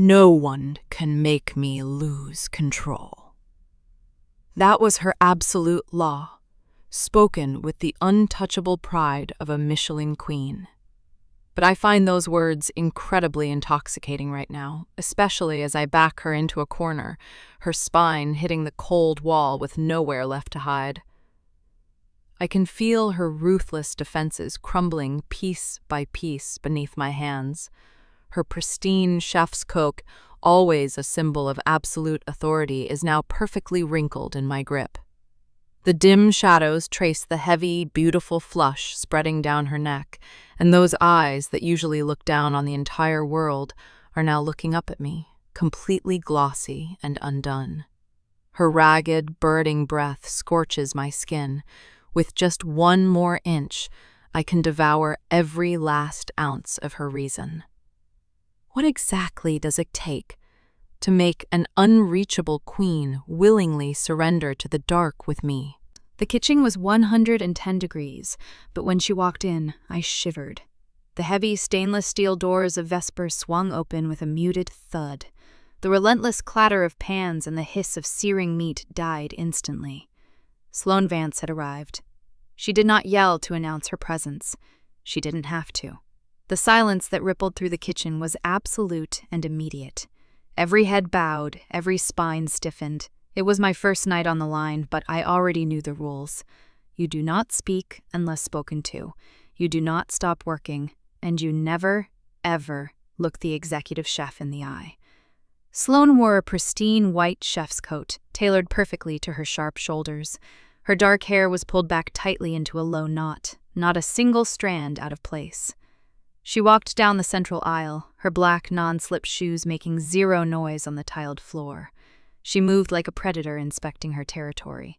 No one can make me lose control. That was her absolute law, spoken with the untouchable pride of a Michelin queen. But I find those words incredibly intoxicating right now, especially as I back her into a corner, her spine hitting the cold wall with nowhere left to hide. I can feel her ruthless defenses crumbling piece by piece beneath my hands. Her pristine chef's coat, always a symbol of absolute authority, is now perfectly wrinkled in my grip. The dim shadows trace the heavy, beautiful flush spreading down her neck, and those eyes that usually look down on the entire world are now looking up at me, completely glossy and undone. Her ragged, birding breath scorches my skin. With just 1 more inch, I can devour every last ounce of her reason. What exactly does it take to make an unreachable queen willingly surrender to the dark with me? The kitchen was 110 degrees, but when she walked in, I shivered. The heavy stainless steel doors of Vesper swung open with a muted thud. The relentless clatter of pans and the hiss of searing meat died instantly. Sloane Vance had arrived. She did not yell to announce her presence. She didn't have to. The silence that rippled through the kitchen was absolute and immediate. Every head bowed, every spine stiffened. It was my first night on the line, but I already knew the rules. You do not speak unless spoken to. You do not stop working, and you never, ever look the executive chef in the eye. Sloane wore a pristine white chef's coat, tailored perfectly to her sharp shoulders. Her dark hair was pulled back tightly into a low knot, not a single strand out of place. She walked down the central aisle, her black non-slip shoes making zero noise on the tiled floor. She moved like a predator inspecting her territory.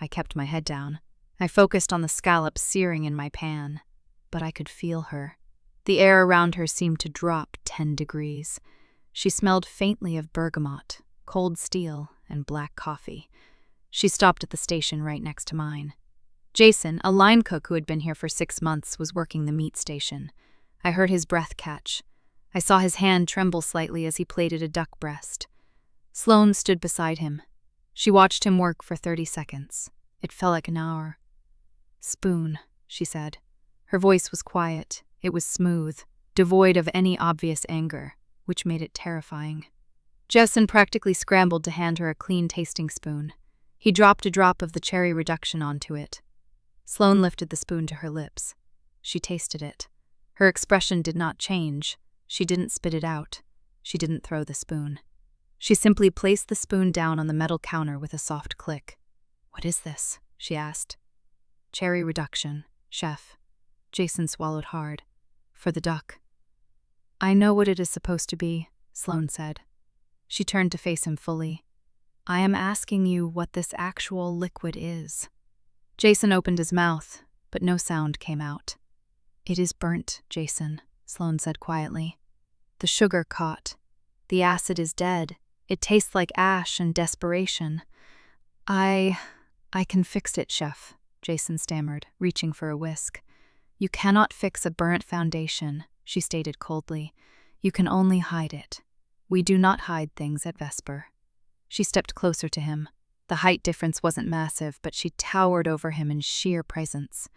I kept my head down. I focused on the scallops searing in my pan, but I could feel her. The air around her seemed to drop 10 degrees. She smelled faintly of bergamot, cold steel, and black coffee. She stopped at the station right next to mine. Jason, a line cook who had been here for 6 months, was working the meat station. I heard his breath catch. I saw his hand tremble slightly as he plated a duck breast. Sloane stood beside him. She watched him work for 30 seconds. It felt like an hour. "Spoon," she said. Her voice was quiet. It was smooth, devoid of any obvious anger, which made it terrifying. Jason practically scrambled to hand her a clean-tasting spoon. He dropped a drop of the cherry reduction onto it. Sloane lifted the spoon to her lips. She tasted it. Her expression did not change. She didn't spit it out. She didn't throw the spoon. She simply placed the spoon down on the metal counter with a soft click. "What is this?" she asked. "Cherry reduction, chef." Jason swallowed hard. "For the duck." "I know what it is supposed to be," Sloane said. She turned to face him fully. "I am asking you what this actual liquid is." Jason opened his mouth, but no sound came out. "It is burnt, Jason," Sloane said quietly. "The sugar caught. The acid is dead. It tastes like ash and desperation." I can fix it, chef," Jason stammered, reaching for a whisk. "You cannot fix a burnt foundation," she stated coldly. "You can only hide it. We do not hide things at Vesper." She stepped closer to him. The height difference wasn't massive, but she towered over him in sheer presence.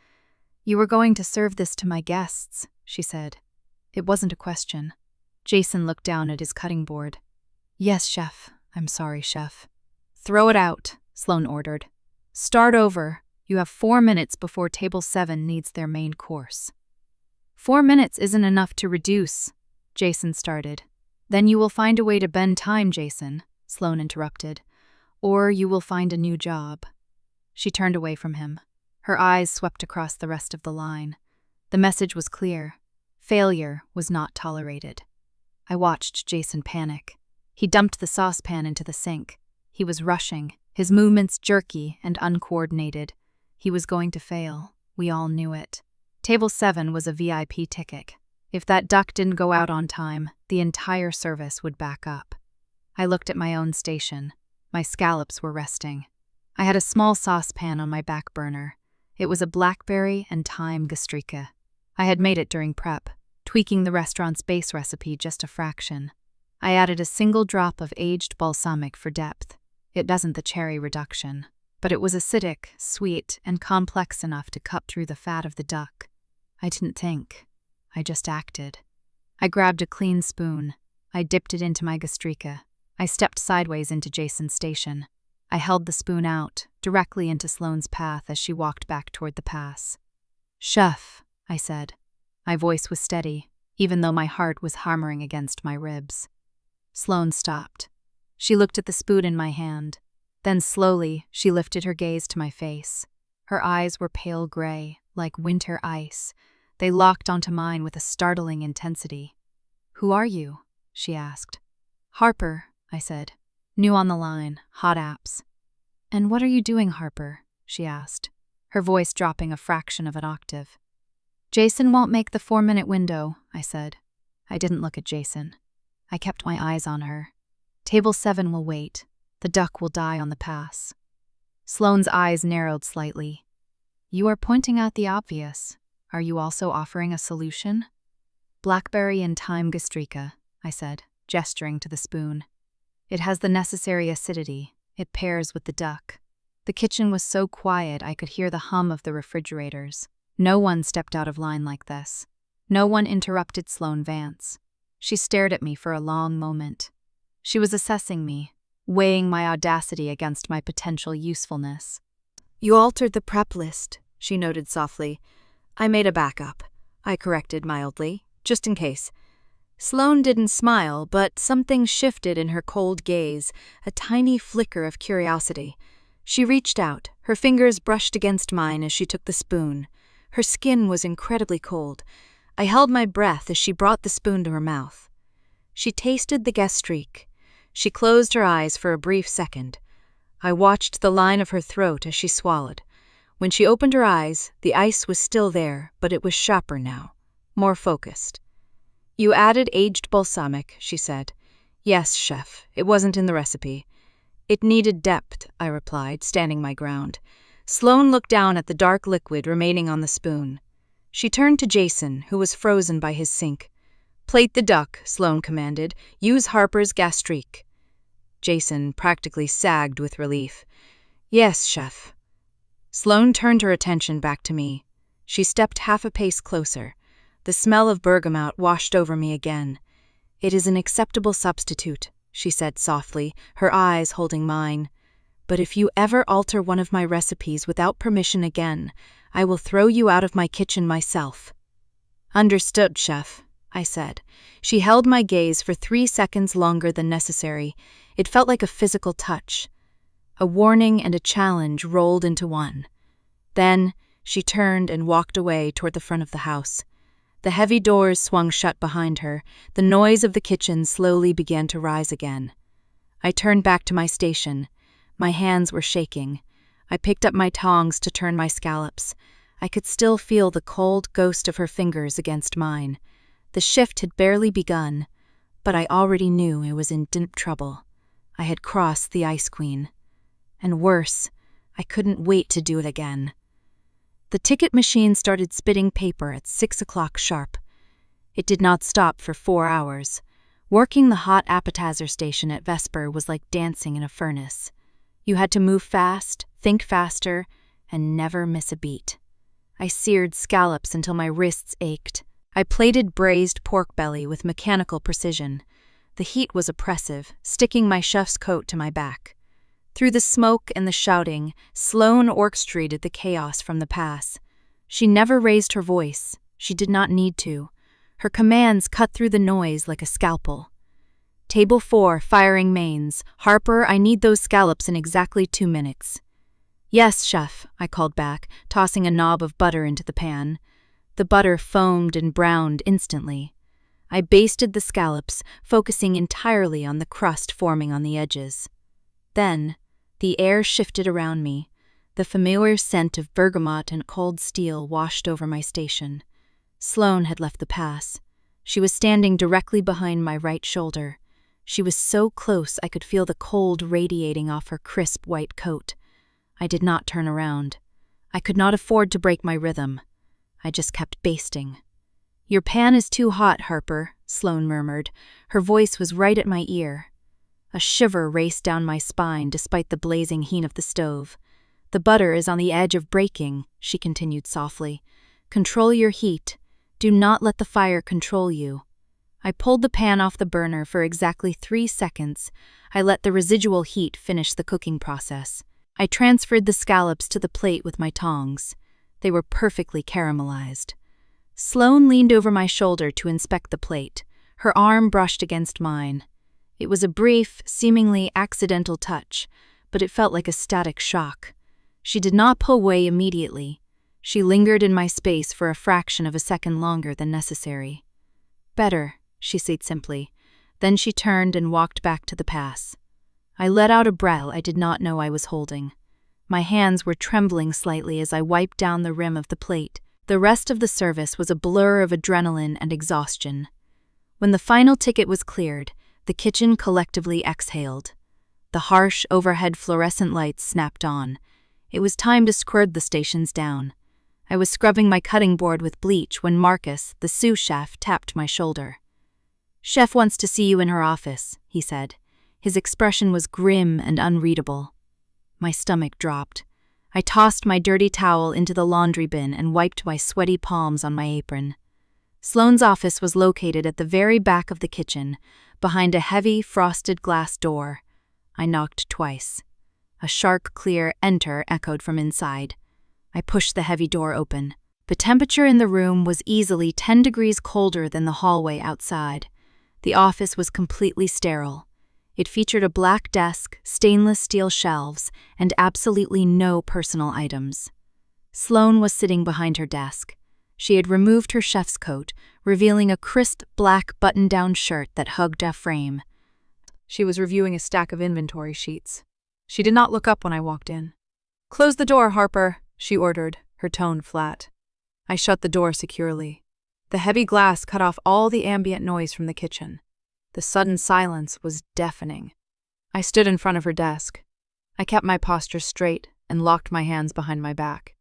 "You were going to serve this to my guests," she said. It wasn't a question. Jason looked down at his cutting board. "Yes, chef. I'm sorry, chef." "Throw it out," Sloane ordered. "Start over. You have 4 minutes before table 7 needs their main course." 4 minutes isn't enough to reduce," Jason started. "Then you will find a way to bend time, Jason," Sloane interrupted. "Or you will find a new job." She turned away from him. Her eyes swept across the rest of the line. The message was clear. Failure was not tolerated. I watched Jason panic. He dumped the saucepan into the sink. He was rushing, his movements jerky and uncoordinated. He was going to fail. We all knew it. Table 7 was a VIP ticket. If that duck didn't go out on time, the entire service would back up. I looked at my own station. My scallops were resting. I had a small saucepan on my back burner. It was a blackberry and thyme gastrica. I had made it during prep, tweaking the restaurant's base recipe just a fraction. I added a single drop of aged balsamic for depth. It doesn't the cherry reduction, but it was acidic, sweet, and complex enough to cut through the fat of the duck. I didn't think. I just acted. I grabbed a clean spoon. I dipped it into my gastrica. I stepped sideways into Jason's station. I held the spoon out, directly into Sloane's path as she walked back toward the pass. "Chef," I said. My voice was steady, even though my heart was hammering against my ribs. Sloane stopped. She looked at the spoon in my hand. Then slowly, she lifted her gaze to my face. Her eyes were pale gray, like winter ice. They locked onto mine with a startling intensity. "Who are you?" she asked. "Harper," I said. "New on the line, hot apps." "And what are you doing, Harper?" she asked, her voice dropping a fraction of an octave. "Jason won't make the 4-minute window," I said. I didn't look at Jason. I kept my eyes on her. "Table 7 will wait. The duck will die on the pass." Sloane's eyes narrowed slightly. "You are pointing out the obvious. Are you also offering a solution?" "Blackberry and thyme gastrica," I said, gesturing to the spoon. "It has the necessary acidity. It pairs with the duck." The kitchen was so quiet I could hear the hum of the refrigerators. No one stepped out of line like this. No one interrupted Sloane Vance. She stared at me for a long moment. She was assessing me, weighing my audacity against my potential usefulness. "You altered the prep list," she noted softly. "I made a backup," I corrected mildly, just in case. Sloane didn't smile, but something shifted in her cold gaze, a tiny flicker of curiosity. She reached out, her fingers brushed against mine as she took the spoon. Her skin was incredibly cold. I held my breath as she brought the spoon to her mouth. She tasted the gastrique. She closed her eyes for a brief second. I watched the line of her throat as she swallowed. When she opened her eyes, the ice was still there, but it was sharper now, more focused. "You added aged balsamic," she said. "Yes, chef, it wasn't in the recipe." "It needed depth," I replied, standing my ground. Sloane looked down at the dark liquid remaining on the spoon. She turned to Jason, who was frozen by his sink. "Plate the duck," Sloane commanded. "Use Harper's gastrique." Jason practically sagged with relief. "Yes, chef." Sloane turned her attention back to me. She stepped half a pace closer. The smell of bergamot washed over me again. "It is an acceptable substitute," she said softly, her eyes holding mine. "But if you ever alter one of my recipes without permission again, I will throw you out of my kitchen myself." "Understood, chef," I said. She held my gaze for 3 seconds longer than necessary. It felt like a physical touch. A warning and a challenge rolled into one. Then she turned and walked away toward the front of the house. The heavy doors swung shut behind her. The noise of the kitchen slowly began to rise again. I turned back to my station. My hands were shaking. I picked up my tongs to turn my scallops. I could still feel the cold ghost of her fingers against mine. The shift had barely begun, but I already knew I was in deep trouble. I had crossed the Ice Queen. And worse, I couldn't wait to do it again. The ticket machine started spitting paper at 6 o'clock sharp. It did not stop for 4 hours. Working the hot appetizer station at Vesper was like dancing in a furnace. You had to move fast, think faster, and never miss a beat. I seared scallops until my wrists ached. I plated braised pork belly with mechanical precision. The heat was oppressive, sticking my chef's coat to my back. Through the smoke and the shouting, Sloane orchestrated the chaos from the pass. She never raised her voice. She did not need to. Her commands cut through the noise like a scalpel. "Table 4, firing mains. Harper, I need those scallops in exactly 2 minutes." "Yes, chef," I called back, tossing a knob of butter into the pan. The butter foamed and browned instantly. I basted the scallops, focusing entirely on the crust forming on the edges. Then, the air shifted around me. The familiar scent of bergamot and cold steel washed over my station. Sloane had left the pass. She was standing directly behind my right shoulder. She was so close I could feel the cold radiating off her crisp white coat. I did not turn around. I could not afford to break my rhythm. I just kept basting. "Your pan is too hot, Harper," Sloane murmured. Her voice was right at my ear. A shiver raced down my spine despite the blazing heat of the stove. "The butter is on the edge of breaking," she continued softly. "Control your heat. Do not let the fire control you." I pulled the pan off the burner for exactly 3 seconds. I let the residual heat finish the cooking process. I transferred the scallops to the plate with my tongs. They were perfectly caramelized. Sloane leaned over my shoulder to inspect the plate. Her arm brushed against mine. It was a brief, seemingly accidental touch, but it felt like a static shock. She did not pull away immediately. She lingered in my space for a fraction of a second longer than necessary. "Better," she said simply. Then she turned and walked back to the pass. I let out a breath I did not know I was holding. My hands were trembling slightly as I wiped down the rim of the plate. The rest of the service was a blur of adrenaline and exhaustion. When the final ticket was cleared, the kitchen collectively exhaled. The harsh, overhead fluorescent lights snapped on. It was time to squirt the stations down. I was scrubbing my cutting board with bleach when Marcus, the sous chef, tapped my shoulder. "Chef wants to see you in her office," he said. His expression was grim and unreadable. My stomach dropped. I tossed my dirty towel into the laundry bin and wiped my sweaty palms on my apron. Sloane's office was located at the very back of the kitchen, behind a heavy, frosted glass door. I knocked twice. A sharp, clear "enter" echoed from inside. I pushed the heavy door open. The temperature in the room was easily 10 degrees colder than the hallway outside. The office was completely sterile. It featured a black desk, stainless steel shelves, and absolutely no personal items. Sloane was sitting behind her desk. She had removed her chef's coat, revealing a crisp black button-down shirt that hugged a frame. She was reviewing a stack of inventory sheets. She did not look up when I walked in. "Close the door, Harper," she ordered, her tone flat. I shut the door securely. The heavy glass cut off all the ambient noise from the kitchen. The sudden silence was deafening. I stood in front of her desk. I kept my posture straight and locked my hands behind my back.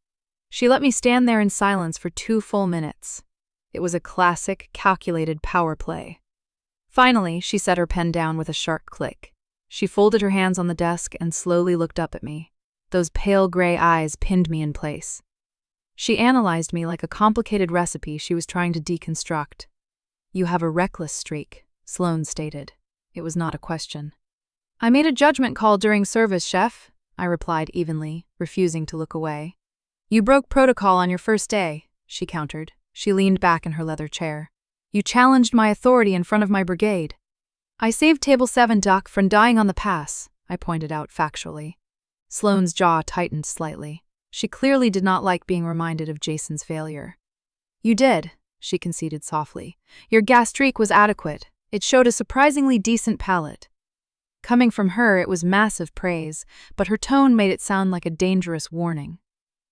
She let me stand there in silence for 2 full minutes. It was a classic, calculated power play. Finally, she set her pen down with a sharp click. She folded her hands on the desk and slowly looked up at me. Those pale gray eyes pinned me in place. She analyzed me like a complicated recipe she was trying to deconstruct. "You have a reckless streak," Sloane stated. It was not a question. "I made a judgment call during service, chef," I replied evenly, refusing to look away. "You broke protocol on your first day," she countered. She leaned back in her leather chair. "You challenged my authority in front of my brigade." "I saved Table 7 Duck from dying on the pass," I pointed out factually. Sloane's jaw tightened slightly. She clearly did not like being reminded of Jason's failure. "You did," she conceded softly. "Your gastrique was adequate. It showed a surprisingly decent palate." Coming from her, it was massive praise, but her tone made it sound like a dangerous warning.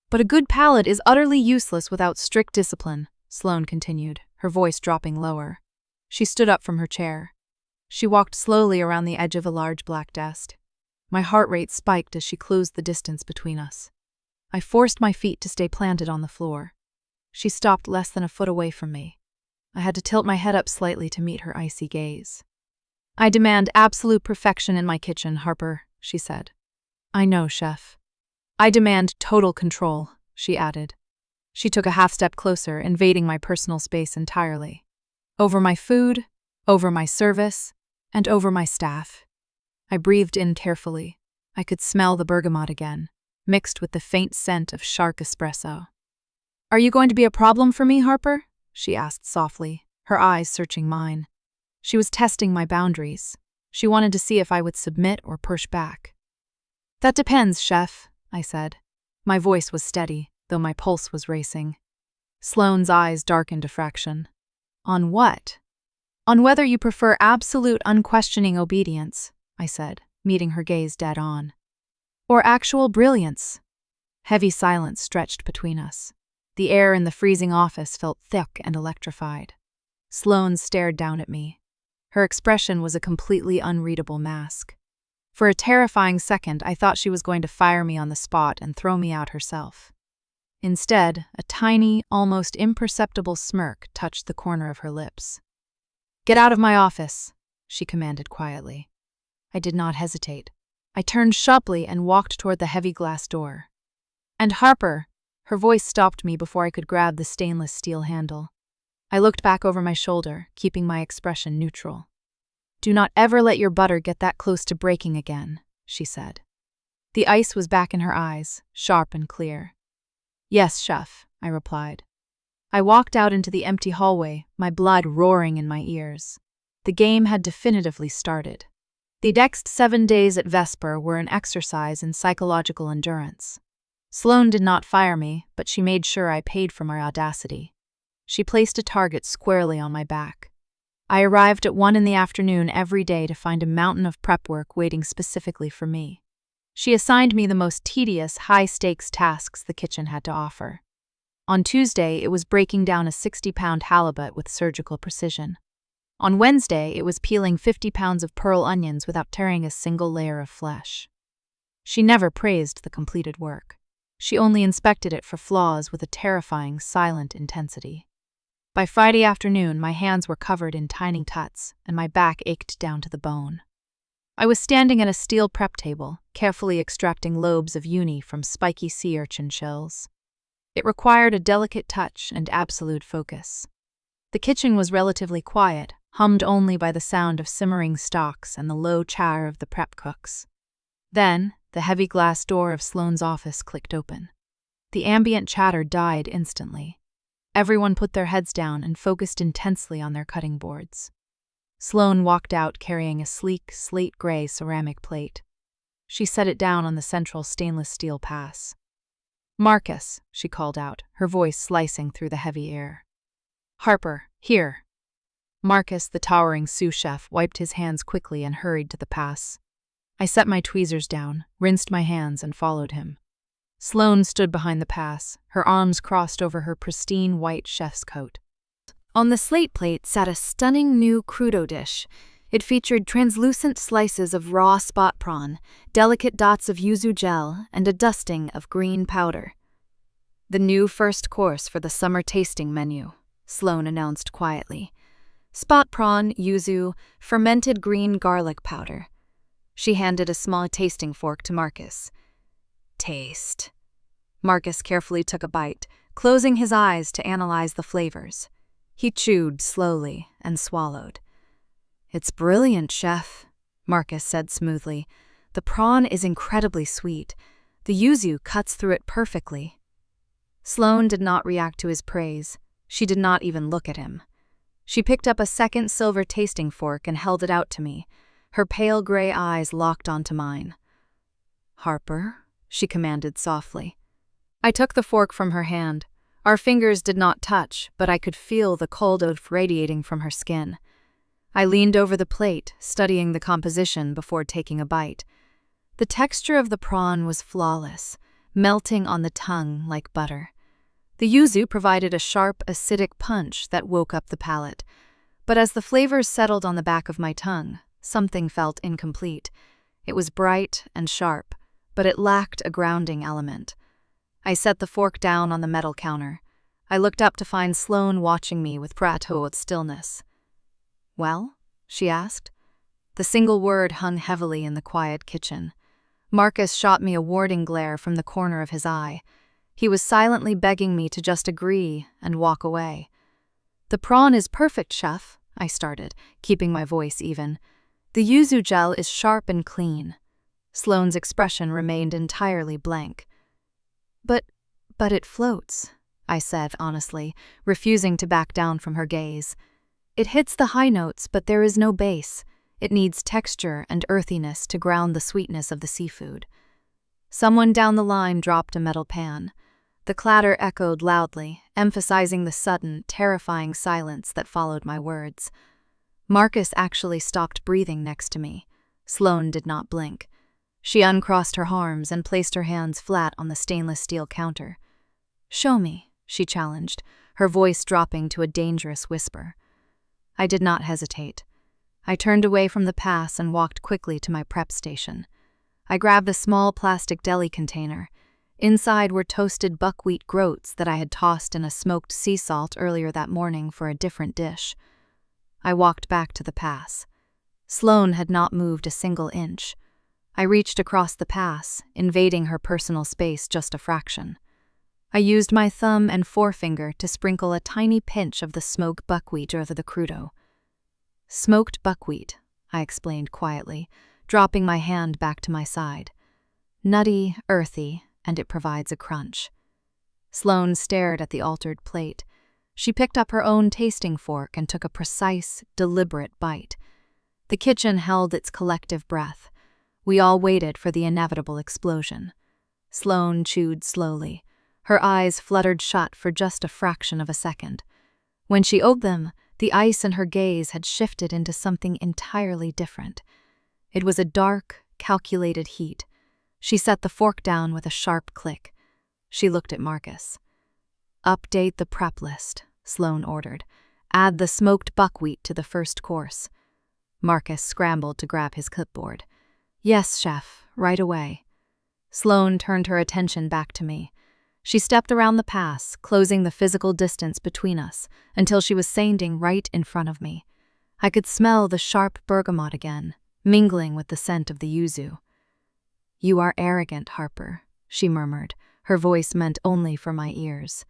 "But a good palate is utterly useless without strict discipline," Sloane continued, her voice dropping lower. She stood up from her chair. She walked slowly around the edge of a large black desk. My heart rate spiked as she closed the distance between us. I forced my feet to stay planted on the floor. She stopped less than a foot away from me. I had to tilt my head up slightly to meet her icy gaze. "I demand absolute perfection in my kitchen, Harper," she said. "I know, chef." "I demand total control," she added. She took a half step closer, invading my personal space entirely. Over my food, over my service, and over my staff. I breathed in carefully. I could smell the bergamot again, mixed with the faint scent of shark espresso. "Are you going to be a problem for me, Harper?" she asked softly, her eyes searching mine. She was testing my boundaries. She wanted to see if I would submit or push back. "That depends, chef," I said. My voice was steady, though my pulse was racing. Sloane's eyes darkened a fraction. "On what?" "On whether you prefer absolute, unquestioning obedience," I said, meeting her gaze dead on. "Or actual brilliance." Heavy silence stretched between us. The air in the freezing office felt thick and electrified. Sloane stared down at me. Her expression was a completely unreadable mask. For a terrifying second, I thought she was going to fire me on the spot and throw me out herself. Instead, a tiny, almost imperceptible smirk touched the corner of her lips. "Get out of my office," she commanded quietly. I did not hesitate. I turned sharply and walked toward the heavy glass door. "And Harper!" Her voice stopped me before I could grab the stainless steel handle. I looked back over my shoulder, keeping my expression neutral. "Do not ever let your butter get that close to breaking again," she said. The ice was back in her eyes, sharp and clear. "Yes, chef," I replied. I walked out into the empty hallway, my blood roaring in my ears. The game had definitively started. The next 7 days at Vesper were an exercise in psychological endurance. Sloane did not fire me, but she made sure I paid for my audacity. She placed a target squarely on my back. I arrived at 1 in the afternoon every day to find a mountain of prep work waiting specifically for me. She assigned me the most tedious, high-stakes tasks the kitchen had to offer. On Tuesday, it was breaking down a 60-pound halibut with surgical precision. On Wednesday, it was peeling 50 pounds of pearl onions without tearing a single layer of flesh. She never praised the completed work. She only inspected it for flaws with a terrifying, silent intensity. By Friday afternoon, my hands were covered in tiny cuts, and my back ached down to the bone. I was standing at a steel prep table, carefully extracting lobes of uni from spiky sea urchin shells. It required a delicate touch and absolute focus. The kitchen was relatively quiet, hummed only by the sound of simmering stocks and the low chatter of the prep cooks. Then, the heavy glass door of Sloane's office clicked open. The ambient chatter died instantly. Everyone put their heads down and focused intensely on their cutting boards. Sloane walked out carrying a sleek, slate-gray ceramic plate. She set it down on the central stainless steel pass. "Marcus," she called out, her voice slicing through the heavy air. "Harper, here." Marcus, the towering sous chef, wiped his hands quickly and hurried to the pass. I set my tweezers down, rinsed my hands, and followed him. Sloane stood behind the pass, her arms crossed over her pristine white chef's coat. On the slate plate sat a stunning new crudo dish. It featured translucent slices of raw spot prawn, delicate dots of yuzu gel, and a dusting of green powder. "The new first course for the summer tasting menu," Sloane announced quietly. "Spot prawn, yuzu, fermented green garlic powder." She handed a small tasting fork to Marcus. "Taste." Marcus carefully took a bite, closing his eyes to analyze the flavors. He chewed slowly and swallowed. "It's brilliant, chef," Marcus said smoothly. "The prawn is incredibly sweet. The yuzu cuts through it perfectly." Sloane did not react to his praise. She did not even look at him. She picked up a second silver tasting fork and held it out to me. Her pale gray eyes locked onto mine. "Harper," she commanded softly. I took the fork from her hand. Our fingers did not touch, but I could feel the cold oath radiating from her skin. I leaned over the plate, studying the composition before taking a bite. The texture of the prawn was flawless, melting on the tongue like butter. The yuzu provided a sharp, acidic punch that woke up the palate. But as the flavors settled on the back of my tongue, something felt incomplete. It was bright and sharp, but it lacked a grounding element. I set the fork down on the metal counter. I looked up to find Sloane watching me with plateaued stillness. "Well?" she asked. The single word hung heavily in the quiet kitchen. Marcus shot me a warning glare from the corner of his eye. He was silently begging me to just agree and walk away. "The prawn is perfect, chef," I started, keeping my voice even. "The yuzu gel is sharp and clean." Sloane's expression remained entirely blank. But it floats," I said honestly, refusing to back down from her gaze. "It hits the high notes, but there is no base. It needs texture and earthiness to ground the sweetness of the seafood." Someone down the line dropped a metal pan. The clatter echoed loudly, emphasizing the sudden, terrifying silence that followed my words. Marcus actually stopped breathing next to me. Sloane did not blink. She uncrossed her arms and placed her hands flat on the stainless steel counter. "Show me," she challenged, her voice dropping to a dangerous whisper. I did not hesitate. I turned away from the pass and walked quickly to my prep station. I grabbed the small plastic deli container. Inside were toasted buckwheat groats that I had tossed in a smoked sea salt earlier that morning for a different dish. I walked back to the pass. Sloane had not moved a single inch. I reached across the pass, invading her personal space just a fraction. I used my thumb and forefinger to sprinkle a tiny pinch of the smoked buckwheat over the crudo. Smoked buckwheat, I explained quietly, dropping my hand back to my side. Nutty, earthy, and it provides a crunch. Sloane stared at the altered plate. She picked up her own tasting fork and took a precise, deliberate bite. The kitchen held its collective breath. We all waited for the inevitable explosion. Sloane chewed slowly. Her eyes fluttered shut for just a fraction of a second. When she opened them, the ice in her gaze had shifted into something entirely different. It was a dark, calculated heat. She set the fork down with a sharp click. She looked at Marcus. "Update the prep list," Sloane ordered. "Add the smoked buckwheat to the first course." Marcus scrambled to grab his clipboard. "Yes, chef, right away." Sloane turned her attention back to me. She stepped around the pass, closing the physical distance between us, until she was standing right in front of me. I could smell the sharp bergamot again, mingling with the scent of the yuzu. "You are arrogant, Harper," she murmured, her voice meant only for my ears.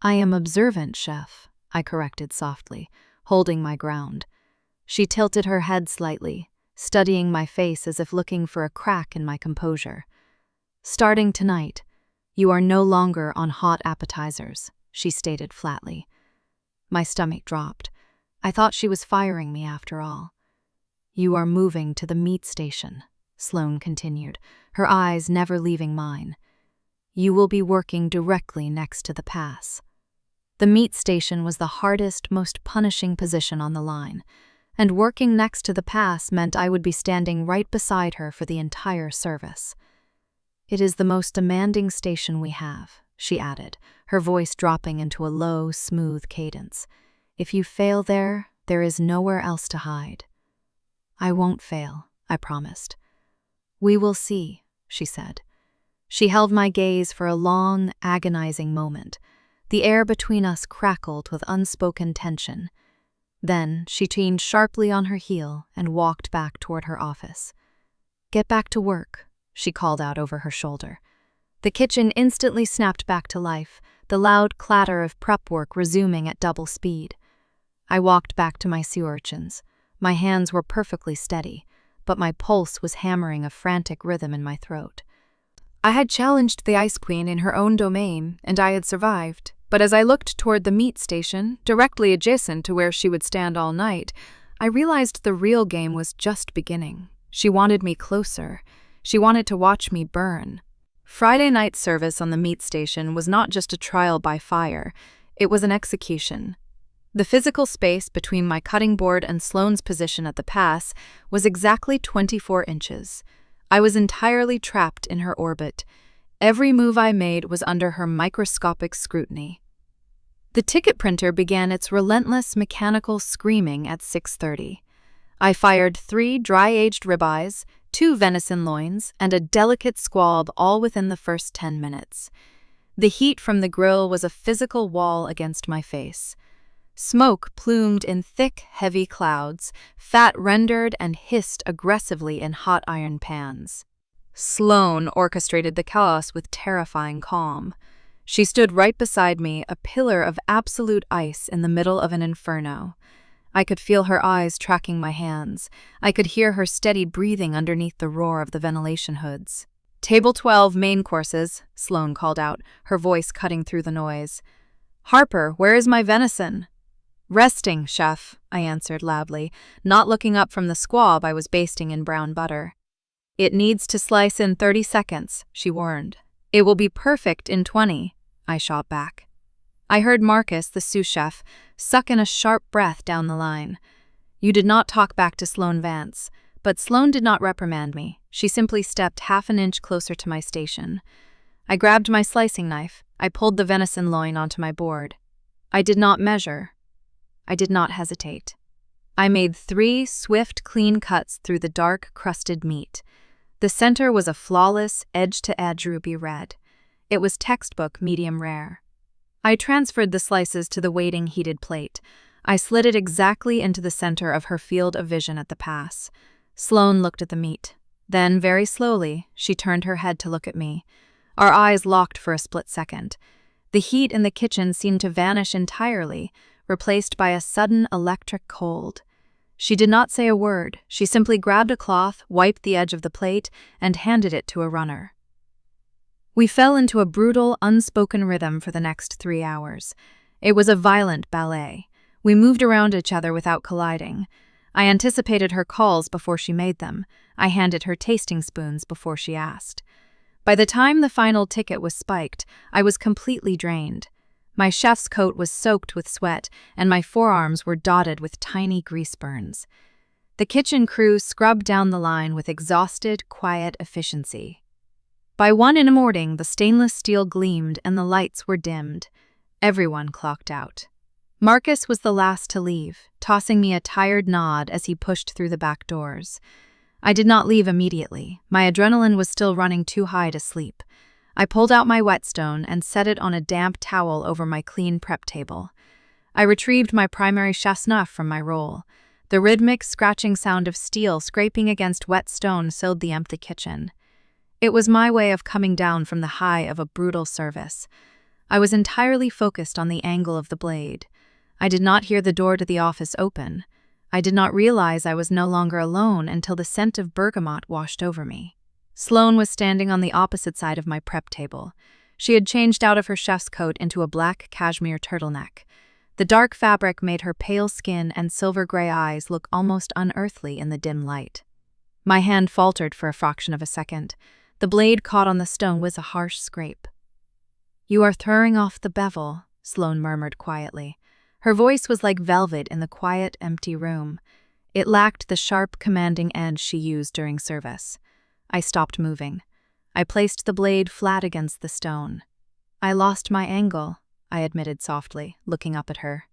"I am observant, chef," I corrected softly, holding my ground. She tilted her head slightly, studying my face as if looking for a crack in my composure. "Starting tonight, you are no longer on hot appetizers," she stated flatly. My stomach dropped. I thought she was firing me after all. "You are moving to the meat station," Sloane continued, her eyes never leaving mine. "You will be working directly next to the pass." The meat station was the hardest, most punishing position on the line, and working next to the pass meant I would be standing right beside her for the entire service. "It is the most demanding station we have," she added, her voice dropping into a low, smooth cadence. "If you fail there, there is nowhere else to hide." "I won't fail," I promised. "We will see," she said. She held my gaze for a long, agonizing moment. The air between us crackled with unspoken tension. Then she turned sharply on her heel and walked back toward her office. "Get back to work," she called out over her shoulder. The kitchen instantly snapped back to life, the loud clatter of prep work resuming at double speed. I walked back to my sea urchins. My hands were perfectly steady, but my pulse was hammering a frantic rhythm in my throat. I had challenged the Ice Queen in her own domain, and I had survived. But as I looked toward the meat station, directly adjacent to where she would stand all night, I realized the real game was just beginning. She wanted me closer. She wanted to watch me burn. Friday night service on the meat station was not just a trial by fire, it was an execution. The physical space between my cutting board and Sloane's position at the pass was exactly 24 inches. I was entirely trapped in her orbit. Every move I made was under her microscopic scrutiny. The ticket printer began its relentless mechanical screaming at 6:30. I fired 3 dry-aged ribeyes, 2 venison loins, and a delicate squab all within the first 10 minutes. The heat from the grill was a physical wall against my face. Smoke plumed in thick, heavy clouds, fat rendered and hissed aggressively in hot iron pans. Sloane orchestrated the chaos with terrifying calm. She stood right beside me, a pillar of absolute ice in the middle of an inferno. I could feel her eyes tracking my hands. I could hear her steady breathing underneath the roar of the ventilation hoods. "Table 12 main courses," Sloane called out, her voice cutting through the noise. "Harper, where is my venison?" "Resting, chef," I answered loudly, not looking up from the squab I was basting in brown butter. "It needs to slice in 30 seconds, she warned. "It will be perfect in 20, I shot back. I heard Marcus, the sous chef, suck in a sharp breath down the line. You did not talk back to Sloane Vance, but Sloane did not reprimand me. She simply stepped half an inch closer to my station. I grabbed my slicing knife. I pulled the venison loin onto my board. I did not measure. I did not hesitate. I made 3 swift, clean cuts through the dark, crusted meat. The center was a flawless, edge-to-edge ruby red. It was textbook medium rare. I transferred the slices to the waiting heated plate. I slid it exactly into the center of her field of vision at the pass. Sloane looked at the meat. Then, very slowly, she turned her head to look at me. Our eyes locked for a split second. The heat in the kitchen seemed to vanish entirely, replaced by a sudden electric cold. She did not say a word. She simply grabbed a cloth, wiped the edge of the plate, and handed it to a runner. We fell into a brutal, unspoken rhythm for the next 3 hours. It was a violent ballet. We moved around each other without colliding. I anticipated her calls before she made them. I handed her tasting spoons before she asked. By the time the final ticket was spiked, I was completely drained. My chef's coat was soaked with sweat, and my forearms were dotted with tiny grease burns. The kitchen crew scrubbed down the line with exhausted, quiet efficiency. By 1 in the morning, the stainless steel gleamed and the lights were dimmed. Everyone clocked out. Marcus was the last to leave, tossing me a tired nod as he pushed through the back doors. I did not leave immediately. My adrenaline was still running too high to sleep. I pulled out my whetstone and set it on a damp towel over my clean prep table. I retrieved my primary chef's-knife from my roll. The rhythmic, scratching sound of steel scraping against wet stone filled the empty kitchen. It was my way of coming down from the high of a brutal service. I was entirely focused on the angle of the blade. I did not hear the door to the office open. I did not realize I was no longer alone until the scent of bergamot washed over me. Sloane was standing on the opposite side of my prep table. She had changed out of her chef's coat into a black cashmere turtleneck. The dark fabric made her pale skin and silver-gray eyes look almost unearthly in the dim light. My hand faltered for a fraction of a second. The blade caught on the stone with a harsh scrape. "You are throwing off the bevel," Sloane murmured quietly. Her voice was like velvet in the quiet, empty room. It lacked the sharp, commanding edge she used during service. I stopped moving. I placed the blade flat against the stone. "I lost my angle," I admitted softly, looking up at her.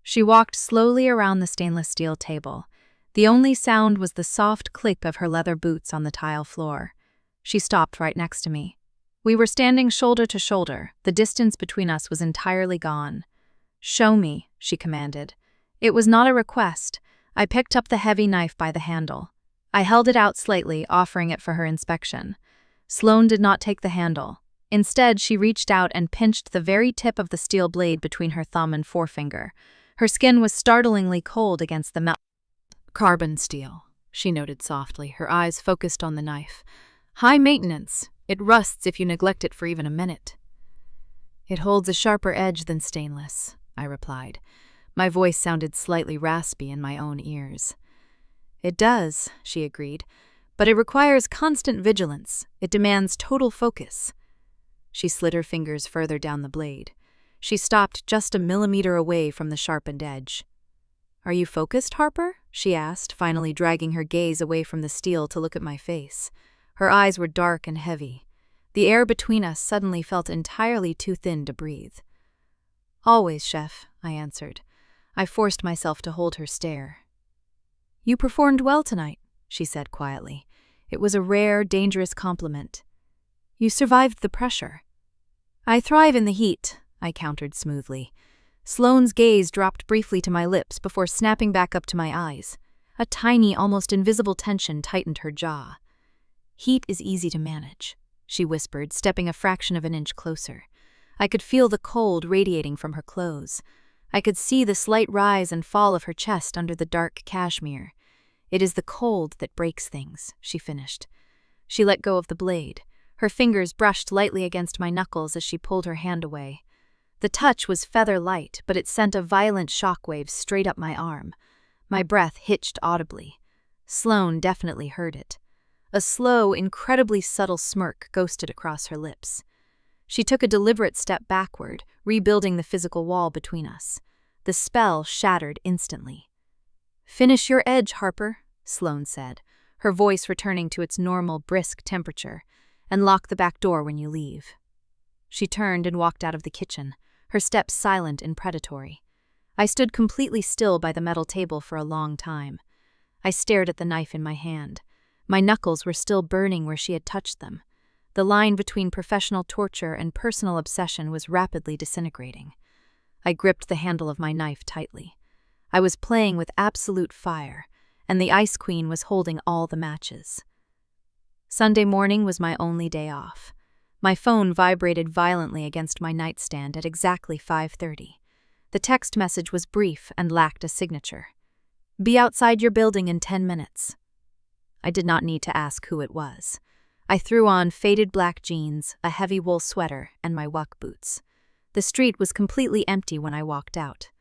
She walked slowly around the stainless steel table. The only sound was the soft click of her leather boots on the tile floor. She stopped right next to me. We were standing shoulder to shoulder. The distance between us was entirely gone. "Show me," she commanded. It was not a request. I picked up the heavy knife by the handle. I held it out slightly, offering it for her inspection. Sloane did not take the handle. Instead, she reached out and pinched the very tip of the steel blade between her thumb and forefinger. Her skin was startlingly cold against the metal. "Carbon steel," she noted softly, her eyes focused on the knife. "High maintenance. It rusts if you neglect it for even a minute." "It holds a sharper edge than stainless," I replied. My voice sounded slightly raspy in my own ears. "It does," she agreed, "but it requires constant vigilance. It demands total focus." She slid her fingers further down the blade. She stopped just a millimeter away from the sharpened edge. "Are you focused, Harper?" she asked, finally dragging her gaze away from the steel to look at my face. Her eyes were dark and heavy. The air between us suddenly felt entirely too thin to breathe. "Always, Chef," I answered. I forced myself to hold her stare. "You performed well tonight," she said quietly. It was a rare, dangerous compliment. "You survived the pressure." "I thrive in the heat," I countered smoothly. Sloane's gaze dropped briefly to my lips before snapping back up to my eyes. A tiny, almost invisible tension tightened her jaw. "Heat is easy to manage," she whispered, stepping a fraction of an inch closer. I could feel the cold radiating from her clothes. I could see the slight rise and fall of her chest under the dark cashmere. "It is the cold that breaks things," she finished. She let go of the blade. Her fingers brushed lightly against my knuckles as she pulled her hand away. The touch was feather-light, but it sent a violent shockwave straight up my arm. My breath hitched audibly. Sloane definitely heard it. A slow, incredibly subtle smirk ghosted across her lips. She took a deliberate step backward, rebuilding the physical wall between us. The spell shattered instantly. "Finish your edge, Harper," Sloane said, her voice returning to its normal, brisk temperature, "and lock the back door when you leave." She turned and walked out of the kitchen, her steps silent and predatory. I stood completely still by the metal table for a long time. I stared at the knife in my hand. My knuckles were still burning where she had touched them. The line between professional torture and personal obsession was rapidly disintegrating. I gripped the handle of my knife tightly. I was playing with absolute fire, and the Ice Queen was holding all the matches. Sunday morning was my only day off. My phone vibrated violently against my nightstand at exactly 5:30. The text message was brief and lacked a signature. "Be outside your building in 10 minutes." I did not need to ask who it was. I threw on faded black jeans, a heavy wool sweater, and my wuck boots. The street was completely empty when I walked out.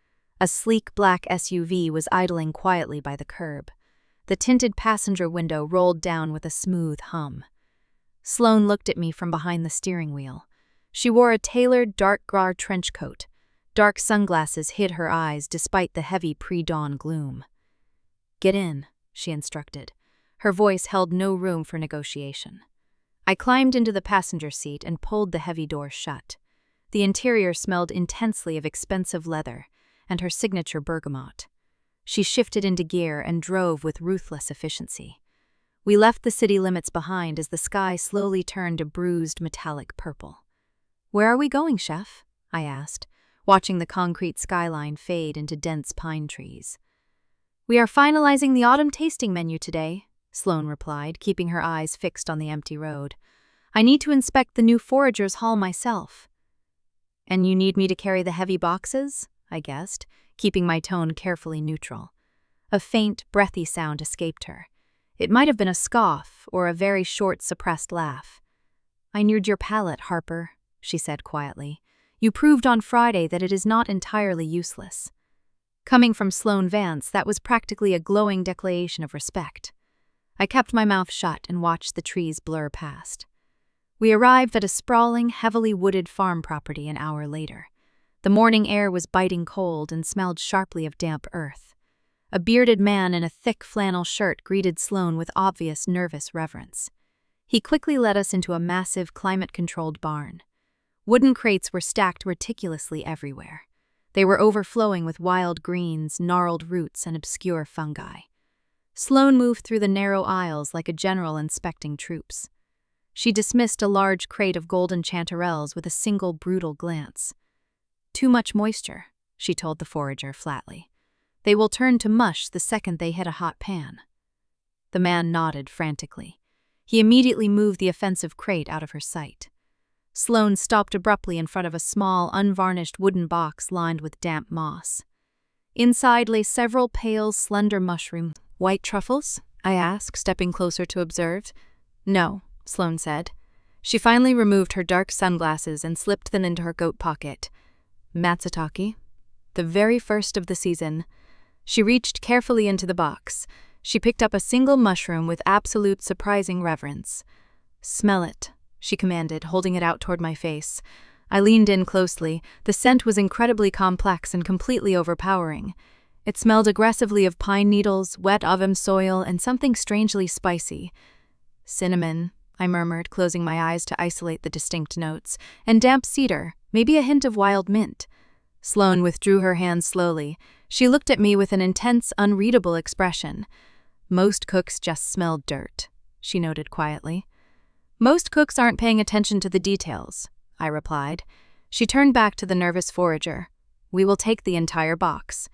A sleek black SUV was idling quietly by the curb. The tinted passenger window rolled down with a smooth hum. Sloane looked at me from behind the steering wheel. She wore a tailored dark gray trench coat. Dark sunglasses hid her eyes despite the heavy pre-dawn gloom. "Get in," she instructed. Her voice held no room for negotiation. I climbed into the passenger seat and pulled the heavy door shut. The interior smelled intensely of expensive leather and her signature bergamot. She shifted into gear and drove with ruthless efficiency. We left the city limits behind as the sky slowly turned a bruised metallic purple. "Where are we going, Chef?" I asked, watching the concrete skyline fade into dense pine trees. "We are finalizing the autumn tasting menu today," Sloane replied, keeping her eyes fixed on the empty road. "I need to inspect the new foragers' hall myself." "And you need me to carry the heavy boxes?" I guessed, keeping my tone carefully neutral. A faint, breathy sound escaped her. It might have been a scoff or a very short, suppressed laugh. "I knew your palate, Harper," she said quietly. "You proved on Friday that it is not entirely useless." Coming from Sloane Vance, that was practically a glowing declaration of respect. I kept my mouth shut and watched the trees blur past. We arrived at a sprawling, heavily wooded farm property an hour later. The morning air was biting cold and smelled sharply of damp earth. A bearded man in a thick flannel shirt greeted Sloane with obvious nervous reverence. He quickly led us into a massive, climate-controlled barn. Wooden crates were stacked meticulously everywhere. They were overflowing with wild greens, gnarled roots, and obscure fungi. Sloane moved through the narrow aisles like a general inspecting troops. She dismissed a large crate of golden chanterelles with a single brutal glance. "Too much moisture," she told the forager flatly. "They will turn to mush the second they hit a hot pan." The man nodded frantically. He immediately moved the offensive crate out of her sight. Sloane stopped abruptly in front of a small, unvarnished wooden box lined with damp moss. Inside lay several pale, slender mushrooms. "White truffles?" I asked, stepping closer to observe. "No," Sloane said. She finally removed her dark sunglasses and slipped them into her coat pocket. "Matsutake, the very first of the season." She reached carefully into the box. She picked up a single mushroom with absolute surprising reverence. "Smell it," she commanded, holding it out toward my face. I leaned in closely. The scent was incredibly complex and completely overpowering. It smelled aggressively of pine needles, wet autumn soil, and something strangely spicy. "Cinnamon," I murmured, closing my eyes to isolate the distinct notes, "and damp cedar, maybe a hint of wild mint." Sloane withdrew her hand slowly. She looked at me with an intense, unreadable expression. "Most cooks just smell dirt," she noted quietly. "Most cooks aren't paying attention to the details," I replied. She turned back to the nervous forager. "We will take the entire box.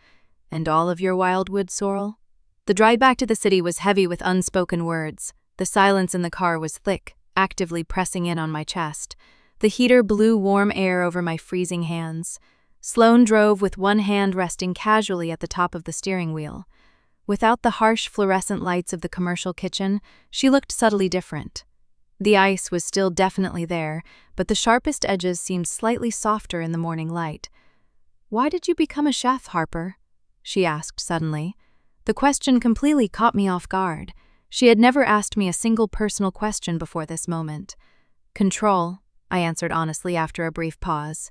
And all of your wildwood sorrel?" The drive back to the city was heavy with unspoken words. The silence in the car was thick, actively pressing in on my chest. The heater blew warm air over my freezing hands. Sloane drove with one hand resting casually at the top of the steering wheel. Without the harsh fluorescent lights of the commercial kitchen, she looked subtly different. The ice was still definitely there, but the sharpest edges seemed slightly softer in the morning light. "Why did you become a chef, Harper?" she asked suddenly. The question completely caught me off guard. She had never asked me a single personal question before this moment. "Control," I answered honestly after a brief pause.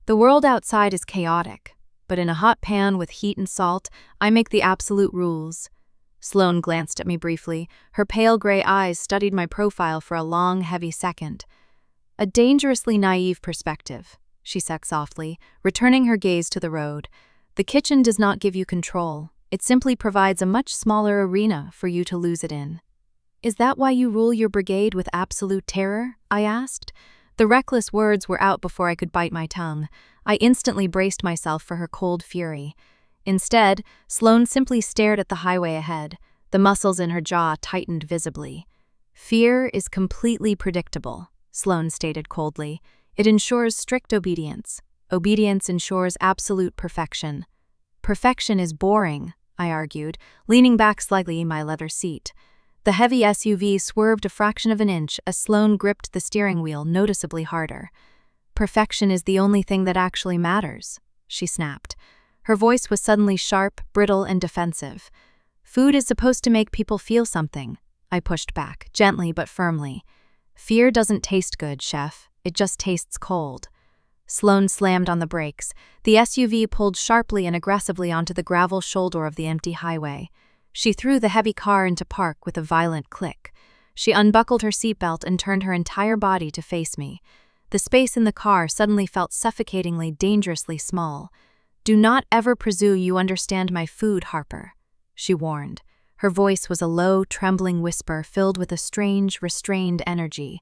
"The world outside is chaotic, but in a hot pan with heat and salt, I make the absolute rules." Sloane glanced at me briefly. Her pale gray eyes studied my profile for a long, heavy second. "A dangerously naive perspective," she said softly, returning her gaze to the road. "The kitchen does not give you control. It simply provides a much smaller arena for you to lose it in." Is that why you rule your brigade with absolute terror? I asked. The reckless words were out before I could bite my tongue. I instantly braced myself for her cold fury. Instead, Sloane simply stared at the highway ahead. The muscles in her jaw tightened visibly. Fear is completely predictable, Sloane stated coldly. It ensures strict obedience. Obedience ensures absolute perfection. Perfection is boring, I argued, leaning back slightly in my leather seat. The heavy SUV swerved a fraction of an inch as Sloane gripped the steering wheel noticeably harder. Perfection is the only thing that actually matters, she snapped. Her voice was suddenly sharp, brittle, and defensive. Food is supposed to make people feel something, I pushed back, gently but firmly. Fear doesn't taste good, chef. It just tastes cold. Sloane slammed on the brakes. The SUV pulled sharply and aggressively onto the gravel shoulder of the empty highway. She threw the heavy car into park with a violent click. She unbuckled her seatbelt and turned her entire body to face me. The space in the car suddenly felt suffocatingly, dangerously small. "Do not ever presume you understand my food, Harper," she warned. Her voice was a low, trembling whisper filled with a strange, restrained energy.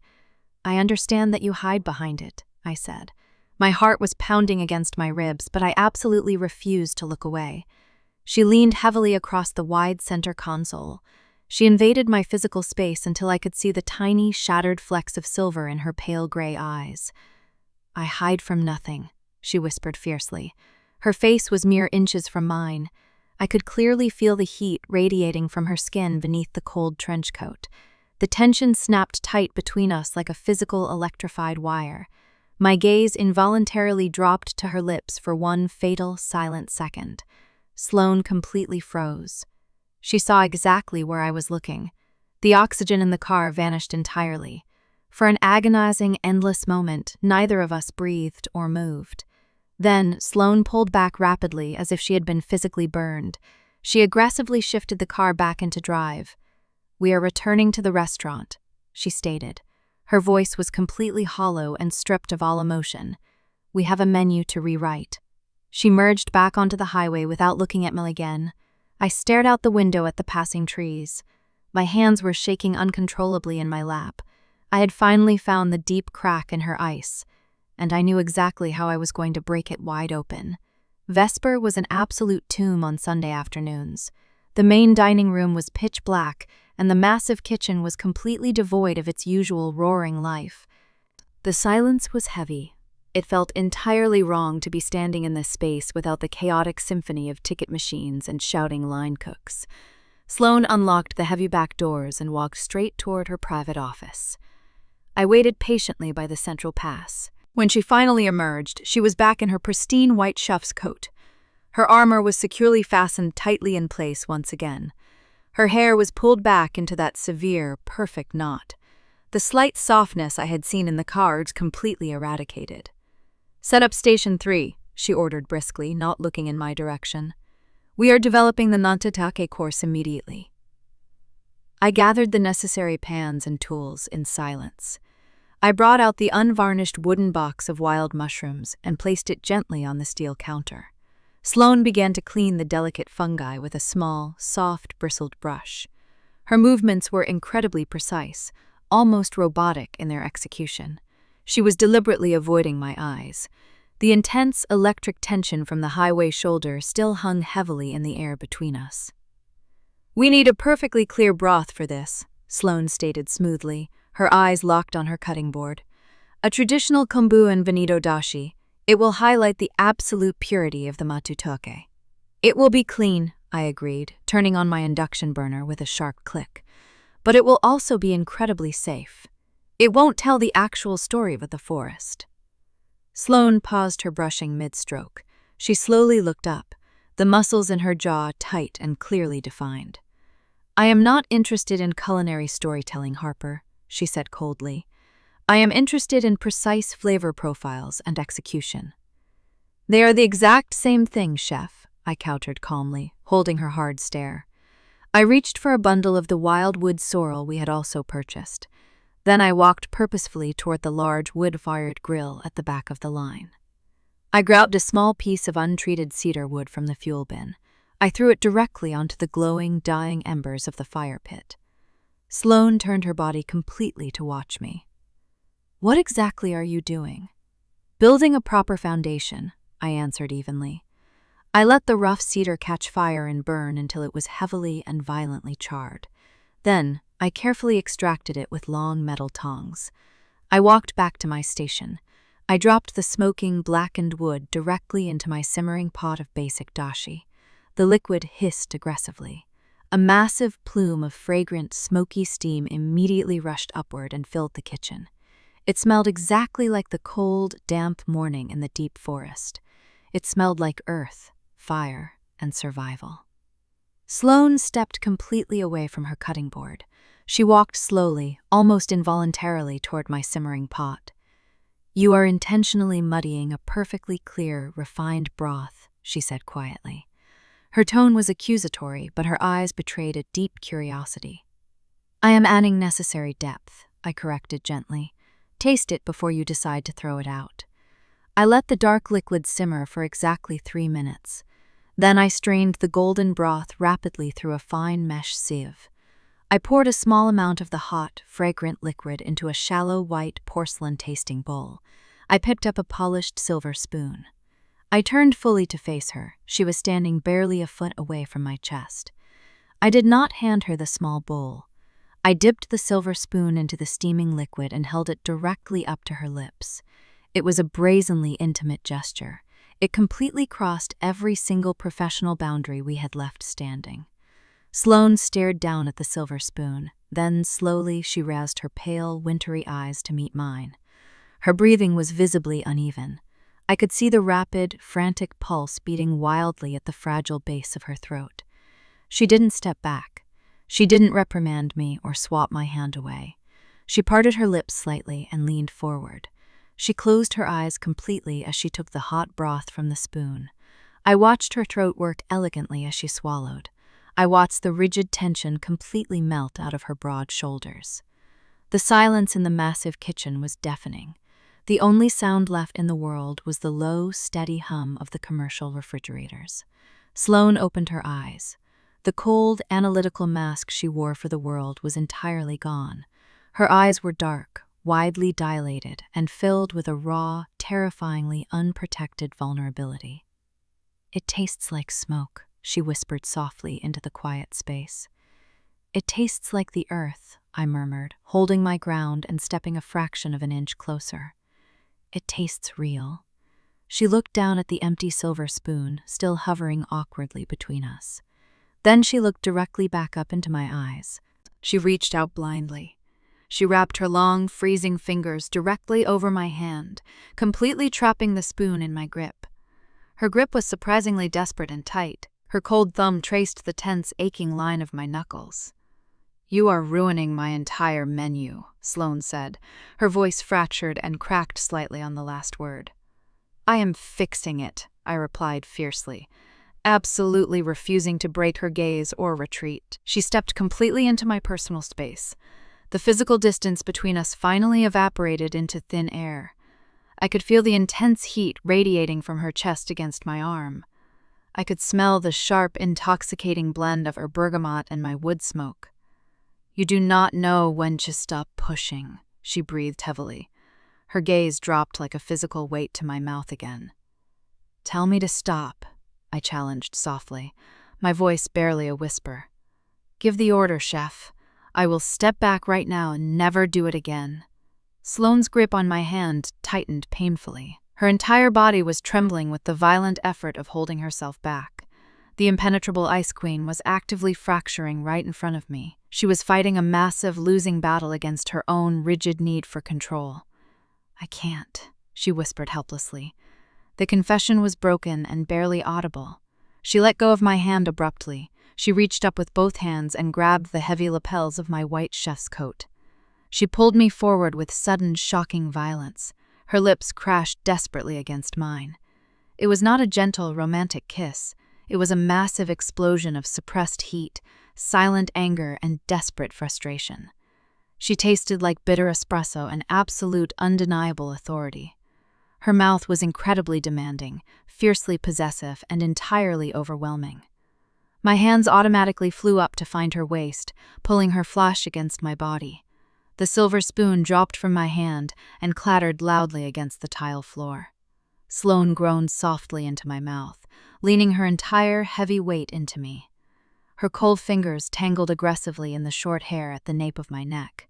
"I understand that you hide behind it," I said. My heart was pounding against my ribs, but I absolutely refused to look away. She leaned heavily across the wide center console. She invaded my physical space until I could see the tiny, shattered flecks of silver in her pale gray eyes. "I hide from nothing," she whispered fiercely. Her face was mere inches from mine. I could clearly feel the heat radiating from her skin beneath the cold trench coat. The tension snapped tight between us like a physical electrified wire. My gaze involuntarily dropped to her lips for one fatal, silent second. Sloane completely froze. She saw exactly where I was looking. The oxygen in the car vanished entirely. For an agonizing, endless moment, neither of us breathed or moved. Then, Sloane pulled back rapidly as if she had been physically burned. She aggressively shifted the car back into drive. "We are returning to the restaurant," she stated. Her voice was completely hollow and stripped of all emotion. "We have a menu to rewrite." She merged back onto the highway without looking at me again. I stared out the window at the passing trees. My hands were shaking uncontrollably in my lap. I had finally found the deep crack in her ice, and I knew exactly how I was going to break it wide open. Vesper was an absolute tomb on Sunday afternoons. The main dining room was pitch black, and the massive kitchen was completely devoid of its usual roaring life. The silence was heavy. It felt entirely wrong to be standing in this space without the chaotic symphony of ticket machines and shouting line cooks. Sloane unlocked the heavy back doors and walked straight toward her private office. I waited patiently by the central pass. When she finally emerged, she was back in her pristine white chef's coat. Her armor was securely fastened tightly in place once again. Her hair was pulled back into that severe, perfect knot. The slight softness I had seen in the cards completely eradicated. "Set up Station 3, she ordered briskly, not looking in my direction. "We are developing the nantatake course immediately." I gathered the necessary pans and tools in silence. I brought out the unvarnished wooden box of wild mushrooms and placed it gently on the steel counter. Sloane began to clean the delicate fungi with a small, soft, bristled brush. Her movements were incredibly precise, almost robotic in their execution. She was deliberately avoiding my eyes. The intense electric tension from the highway shoulder still hung heavily in the air between us. "We need a perfectly clear broth for this," Sloane stated smoothly, her eyes locked on her cutting board. "A traditional kombu and veneto dashi. It will highlight the absolute purity of the matutoke." "It will be clean," I agreed, turning on my induction burner with a sharp click. "But it will also be incredibly safe. It won't tell the actual story of the forest." Sloane paused her brushing mid-stroke. She slowly looked up, the muscles in her jaw tight and clearly defined. "I am not interested in culinary storytelling, Harper," she said coldly. "I am interested in precise flavor profiles and execution." "They are the exact same thing, chef," I countered calmly, holding her hard stare. I reached for a bundle of the wildwood sorrel we had also purchased. Then I walked purposefully toward the large wood-fired grill at the back of the line. I grabbed a small piece of untreated cedar wood from the fuel bin. I threw it directly onto the glowing, dying embers of the fire pit. Sloane turned her body completely to watch me. "What exactly are you doing?" "Building a proper foundation," I answered evenly. I let the rough cedar catch fire and burn until it was heavily and violently charred. Then, I carefully extracted it with long metal tongs. I walked back to my station. I dropped the smoking, blackened wood directly into my simmering pot of basic dashi. The liquid hissed aggressively. A massive plume of fragrant, smoky steam immediately rushed upward and filled the kitchen. It smelled exactly like the cold, damp morning in the deep forest. It smelled like earth, fire, and survival. Sloane stepped completely away from her cutting board. She walked slowly, almost involuntarily, toward my simmering pot. "You are intentionally muddying a perfectly clear, refined broth," she said quietly. Her tone was accusatory, but her eyes betrayed a deep curiosity. "I am adding necessary depth," I corrected gently. "Taste it before you decide to throw it out." I let the dark liquid simmer for exactly 3 minutes. Then I strained the golden broth rapidly through a fine mesh sieve. I poured a small amount of the hot, fragrant liquid into a shallow white porcelain tasting bowl. I picked up a polished silver spoon. I turned fully to face her. She was standing barely a foot away from my chest. I did not hand her the small bowl. I dipped the silver spoon into the steaming liquid and held it directly up to her lips. It was a brazenly intimate gesture. It completely crossed every single professional boundary we had left standing. Sloane stared down at the silver spoon. Then, slowly, she raised her pale, wintry eyes to meet mine. Her breathing was visibly uneven. I could see the rapid, frantic pulse beating wildly at the fragile base of her throat. She didn't step back. She didn't reprimand me or swat my hand away. She parted her lips slightly and leaned forward. She closed her eyes completely as she took the hot broth from the spoon. I watched her throat work elegantly as she swallowed. I watched the rigid tension completely melt out of her broad shoulders. The silence in the massive kitchen was deafening. The only sound left in the world was the low, steady hum of the commercial refrigerators. Sloane opened her eyes. The cold, analytical mask she wore for the world was entirely gone. Her eyes were dark, widely dilated, and filled with a raw, terrifyingly unprotected vulnerability. "It tastes like smoke," she whispered softly into the quiet space. "It tastes like the earth," I murmured, holding my ground and stepping a fraction of an inch closer. "It tastes real." She looked down at the empty silver spoon, still hovering awkwardly between us. Then she looked directly back up into my eyes. She reached out blindly. She wrapped her long, freezing fingers directly over my hand, completely trapping the spoon in my grip. Her grip was surprisingly desperate and tight. Her cold thumb traced the tense, aching line of my knuckles. "You are ruining my entire menu," Sloane said, her voice fractured and cracked slightly on the last word. "I am fixing it," I replied fiercely, absolutely refusing to break her gaze or retreat. She stepped completely into my personal space. The physical distance between us finally evaporated into thin air. I could feel the intense heat radiating from her chest against my arm. I could smell the sharp, intoxicating blend of her bergamot and my wood smoke. "You do not know when to stop pushing," she breathed heavily. Her gaze dropped like a physical weight to my mouth again. "Tell me to stop," I challenged softly, my voice barely a whisper. "Give the order, chef. I will step back right now and never do it again." Sloane's grip on my hand tightened painfully. Her entire body was trembling with the violent effort of holding herself back. The impenetrable Ice Queen was actively fracturing right in front of me. She was fighting a massive, losing battle against her own rigid need for control. "I can't," she whispered helplessly. The confession was broken and barely audible. She let go of my hand abruptly. She reached up with both hands and grabbed the heavy lapels of my white chef's coat. She pulled me forward with sudden, shocking violence. Her lips crashed desperately against mine. It was not a gentle, romantic kiss. It was a massive explosion of suppressed heat, silent anger, and desperate frustration. She tasted like bitter espresso and absolute, undeniable authority. Her mouth was incredibly demanding, fiercely possessive, and entirely overwhelming. My hands automatically flew up to find her waist, pulling her flush against my body. The silver spoon dropped from my hand and clattered loudly against the tile floor. Sloane groaned softly into my mouth, leaning her entire heavy weight into me. Her cold fingers tangled aggressively in the short hair at the nape of my neck.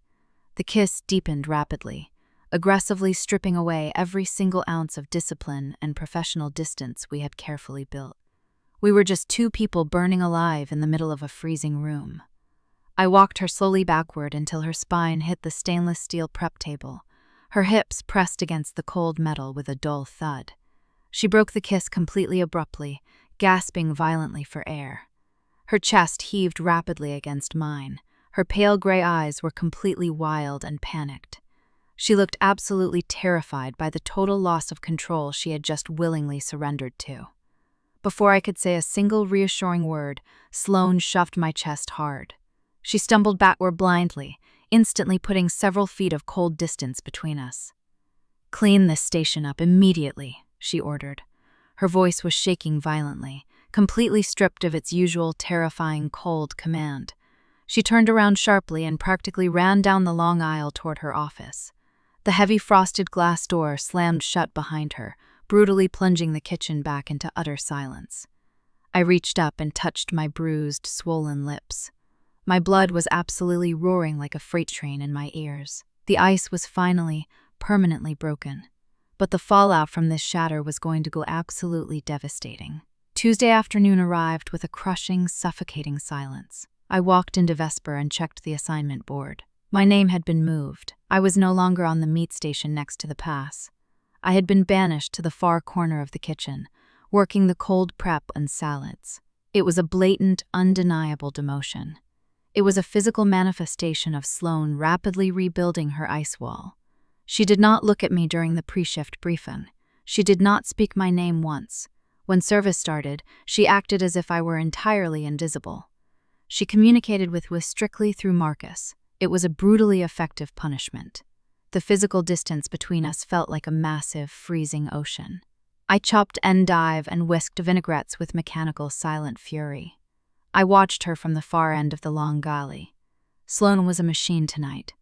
The kiss deepened rapidly, aggressively stripping away every single ounce of discipline and professional distance we had carefully built. We were just two people burning alive in the middle of a freezing room. I walked her slowly backward until her spine hit the stainless steel prep table. Her hips pressed against the cold metal with a dull thud. She broke the kiss completely abruptly, gasping violently for air. Her chest heaved rapidly against mine. Her pale gray eyes were completely wild and panicked. She looked absolutely terrified by the total loss of control she had just willingly surrendered to. Before I could say a single reassuring word, Sloane shoved my chest hard. She stumbled backward blindly, instantly putting several feet of cold distance between us. "Clean this station up immediately," she ordered. Her voice was shaking violently, completely stripped of its usual terrifying cold command. She turned around sharply and practically ran down the long aisle toward her office. The heavy frosted glass door slammed shut behind her, brutally plunging the kitchen back into utter silence. I reached up and touched my bruised, swollen lips. My blood was absolutely roaring like a freight train in my ears. The ice was finally, permanently broken. But the fallout from this shatter was going to go absolutely devastating. Tuesday afternoon arrived with a crushing, suffocating silence. I walked into Vesper and checked the assignment board. My name had been moved. I was no longer on the meat station next to the pass. I had been banished to the far corner of the kitchen, working the cold prep and salads. It was a blatant, undeniable demotion. It was a physical manifestation of Sloane rapidly rebuilding her ice wall. She did not look at me during the pre-shift briefing. She did not speak my name once. When service started, she acted as if I were entirely invisible. She communicated with us strictly through Marcus. It was a brutally effective punishment. The physical distance between us felt like a massive, freezing ocean. I chopped endive and whisked vinaigrettes with mechanical, silent fury. I watched her from the far end of the long galley. Sloane was a machine tonight.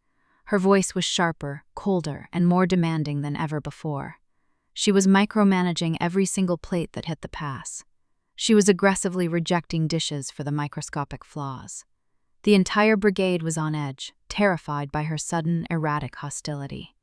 Her voice was sharper, colder, and more demanding than ever before. She was micromanaging every single plate that hit the pass. She was aggressively rejecting dishes for the microscopic flaws. The entire brigade was on edge, terrified by her sudden, erratic hostility.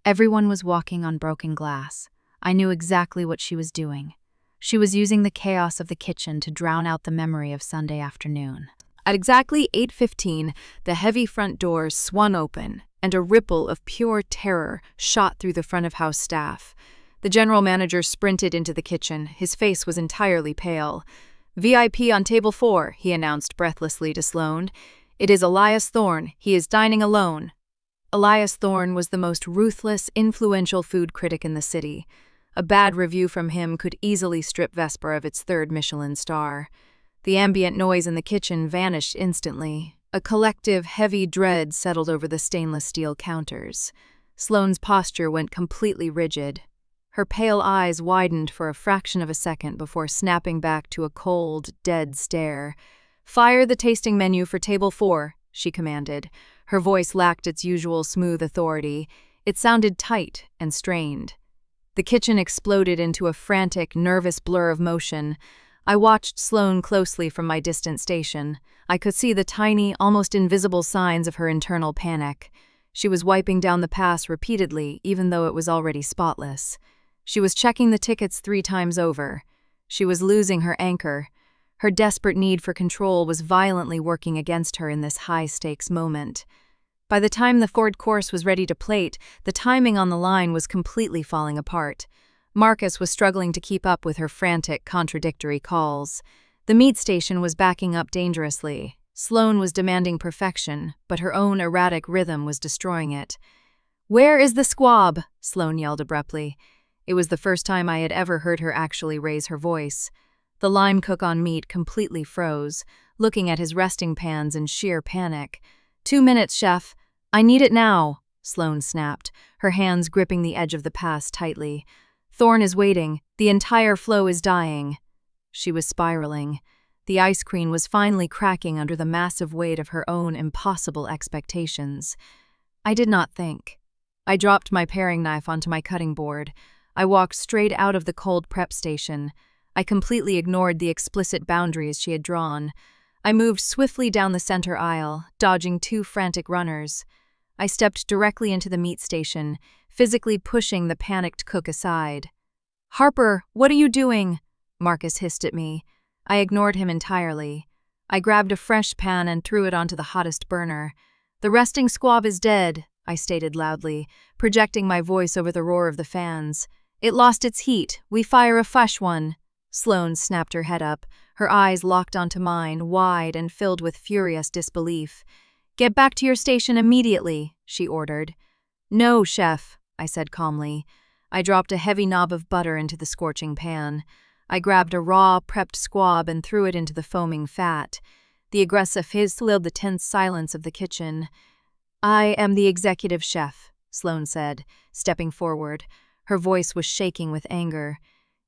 Everyone was walking on broken glass. I knew exactly what she was doing. She was using the chaos of the kitchen to drown out the memory of Sunday afternoon. At exactly 8:15, the heavy front doors swung open, and a ripple of pure terror shot through the front-of-house staff. The general manager sprinted into the kitchen. His face was entirely pale. "VIP on table 4, he announced breathlessly to Sloane. "It is Elias Thorne. He is dining alone." Elias Thorne was the most ruthless, influential food critic in the city. A bad review from him could easily strip Vesper of its 3rd Michelin star. The ambient noise in the kitchen vanished instantly. A collective, heavy dread settled over the stainless steel counters. Sloane's posture went completely rigid. Her pale eyes widened for a fraction of a second before snapping back to a cold, dead stare. "Fire the tasting menu for table 4, she commanded. Her voice lacked its usual smooth authority. It sounded tight and strained. The kitchen exploded into a frantic, nervous blur of motion. I watched Sloane closely from my distant station. I could see the tiny, almost invisible signs of her internal panic. She was wiping down the pass repeatedly, even though it was already spotless. She was checking the tickets 3 times over. She was losing her anchor. Her desperate need for control was violently working against her in this high-stakes moment. By the time the 4th course was ready to plate, the timing on the line was completely falling apart. Marcus was struggling to keep up with her frantic, contradictory calls. The meat station was backing up dangerously. Sloane was demanding perfection, but her own erratic rhythm was destroying it. "Where is the squab?" Sloane yelled abruptly. It was the first time I had ever heard her actually raise her voice. The lime cook on meat completely froze, looking at his resting pans in sheer panic. 2 minutes, chef. I need it now," Sloane snapped, her hands gripping the edge of the pass tightly. "Thorne is waiting. The entire flow is dying." She was spiraling. The Ice Queen was finally cracking under the massive weight of her own impossible expectations. I did not think. I dropped my paring knife onto my cutting board. I walked straight out of the cold prep station. I completely ignored the explicit boundaries she had drawn. I moved swiftly down the center aisle, dodging two frantic runners. I stepped directly into the meat station, physically pushing the panicked cook aside. "Harper, what are you doing?" Marcus hissed at me. I ignored him entirely. I grabbed a fresh pan and threw it onto the hottest burner. "The resting squab is dead," I stated loudly, projecting my voice over the roar of the fans. "It lost its heat. We fire a fresh one." Sloane snapped her head up, her eyes locked onto mine, wide and filled with furious disbelief. "Get back to your station immediately," she ordered. "No, chef," I said calmly. I dropped a heavy knob of butter into the scorching pan. I grabbed a raw, prepped squab and threw it into the foaming fat. The aggressive hiss filled the tense silence of the kitchen. "I am the executive chef," Sloane said, stepping forward. Her voice was shaking with anger.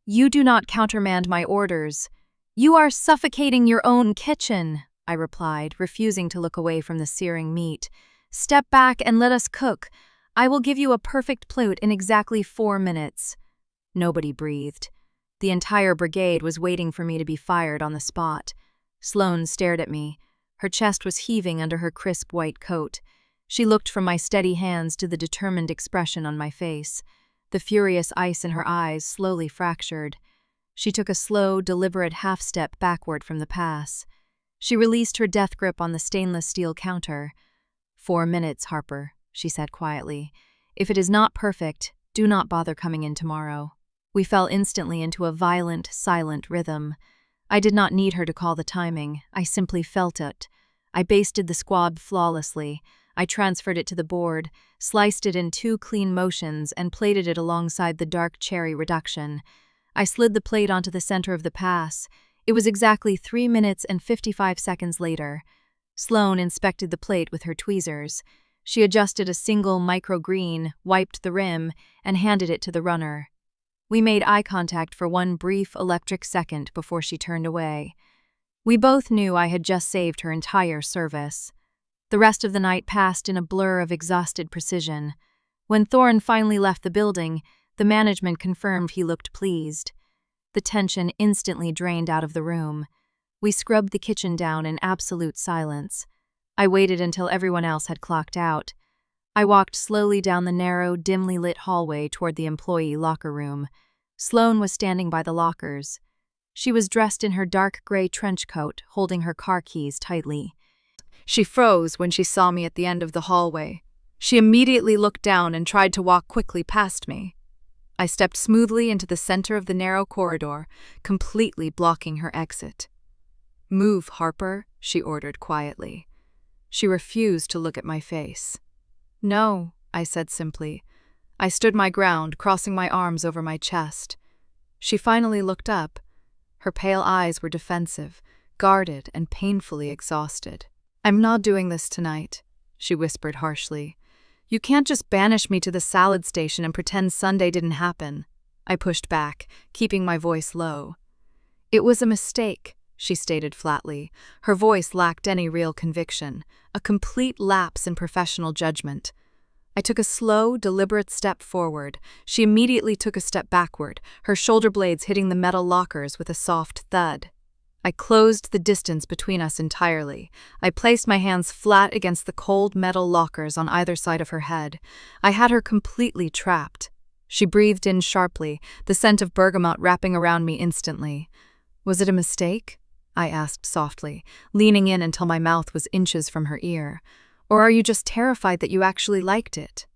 "You do not countermand my orders." "You are suffocating your own kitchen," I replied, refusing to look away from the searing meat. "Step back and let us cook. I will give you a perfect plate in exactly 4 minutes." Nobody breathed. The entire brigade was waiting for me to be fired on the spot. Sloane stared at me. Her chest was heaving under her crisp white coat. She looked from my steady hands to the determined expression on my face. The furious ice in her eyes slowly fractured. She took a slow, deliberate half-step backward from the pass. She released her death grip on the stainless steel counter. 4 minutes, Harper," she said quietly. "If it is not perfect, do not bother coming in tomorrow." We fell instantly into a violent, silent rhythm. I did not need her to call the timing. I simply felt it. I basted the squab flawlessly. I transferred it to the board, sliced it in 2 clean motions, and plated it alongside the dark cherry reduction. I slid the plate onto the center of the pass. It was exactly 3 minutes and 55 seconds later. Sloane inspected the plate with her tweezers. She adjusted a single microgreen, wiped the rim, and handed it to the runner. We made eye contact for one brief electric second before she turned away. We both knew I had just saved her entire service. The rest of the night passed in a blur of exhausted precision. When Thorne finally left the building, the management confirmed he looked pleased. The tension instantly drained out of the room. We scrubbed the kitchen down in absolute silence. I waited until everyone else had clocked out. I walked slowly down the narrow, dimly lit hallway toward the employee locker room. Sloane was standing by the lockers. She was dressed in her dark gray trench coat, holding her car keys tightly. She froze when she saw me at the end of the hallway. She immediately looked down and tried to walk quickly past me. I stepped smoothly into the center of the narrow corridor, completely blocking her exit. "Move, Harper," she ordered quietly. She refused to look at my face. "No," I said simply. I stood my ground, crossing my arms over my chest. She finally looked up. Her pale eyes were defensive, guarded, and painfully exhausted. "I'm not doing this tonight," she whispered harshly. "You can't just banish me to the salad station and pretend Sunday didn't happen." I pushed back, keeping my voice low. "It was a mistake," she stated flatly. Her voice lacked any real conviction, a complete lapse in professional judgment. I took a slow, deliberate step forward. She immediately took a step backward, her shoulder blades hitting the metal lockers with a soft thud. I closed the distance between us entirely. I placed my hands flat against the cold metal lockers on either side of her head. I had her completely trapped. She breathed in sharply, the scent of bergamot wrapping around me instantly. "Was it a mistake?" I asked softly, leaning in until my mouth was inches from her ear. "Or are you just terrified that you actually liked it?"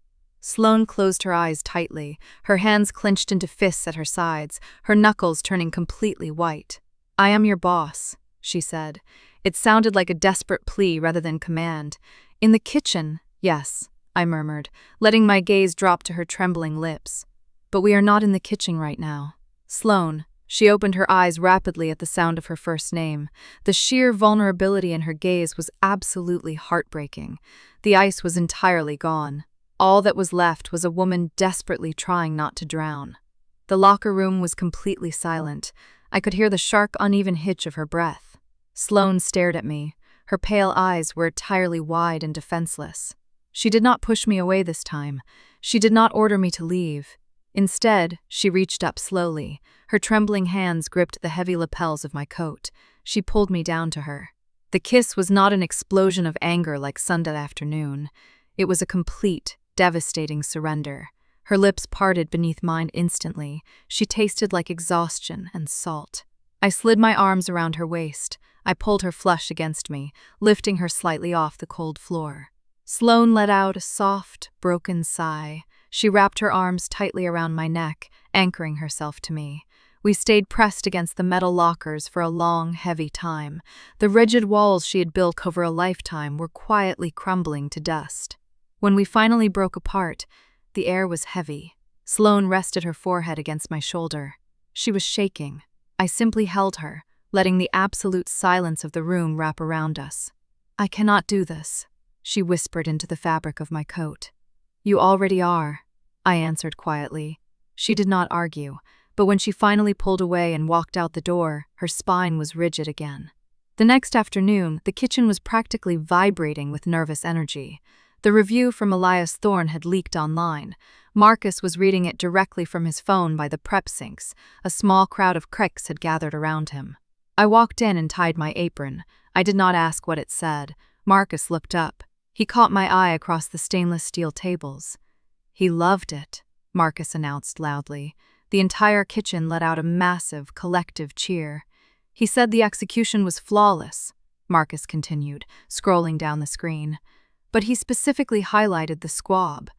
Sloane closed her eyes tightly, her hands clenched into fists at her sides, her knuckles turning completely white. "I am your boss," she said. It sounded like a desperate plea rather than command. "In the kitchen, yes," I murmured, letting my gaze drop to her trembling lips. "But we are not in the kitchen right now." "Sloane." She opened her eyes rapidly at the sound of her first name. The sheer vulnerability in her gaze was absolutely heartbreaking. The ice was entirely gone. All that was left was a woman desperately trying not to drown. The locker room was completely silent. I could hear the sharp, uneven hitch of her breath. Sloane stared at me. Her pale eyes were entirely wide and defenseless. She did not push me away this time. She did not order me to leave. Instead, she reached up slowly. Her trembling hands gripped the heavy lapels of my coat. She pulled me down to her. The kiss was not an explosion of anger like Sunday afternoon. It was a complete, devastating surrender. Her lips parted beneath mine instantly. She tasted like exhaustion and salt. I slid my arms around her waist. I pulled her flush against me, lifting her slightly off the cold floor. Sloane let out a soft, broken sigh. She wrapped her arms tightly around my neck, anchoring herself to me. We stayed pressed against the metal lockers for a long, heavy time. The rigid walls she had built over a lifetime were quietly crumbling to dust. When we finally broke apart, the air was heavy. Sloane rested her forehead against my shoulder. She was shaking. I simply held her, letting the absolute silence of the room wrap around us. "I cannot do this," she whispered into the fabric of my coat. "You already are," I answered quietly. She did not argue, but when she finally pulled away and walked out the door, her spine was rigid again. The next afternoon, the kitchen was practically vibrating with nervous energy. The review from Elias Thorne had leaked online. Marcus was reading it directly from his phone by the prep sinks. A small crowd of critics had gathered around him. I walked in and tied my apron. I did not ask what it said. Marcus looked up. He caught my eye across the stainless steel tables. "He loved it," Marcus announced loudly. The entire kitchen let out a massive, collective cheer. "He said the execution was flawless," Marcus continued, scrolling down the screen. "But he specifically highlighted the squab."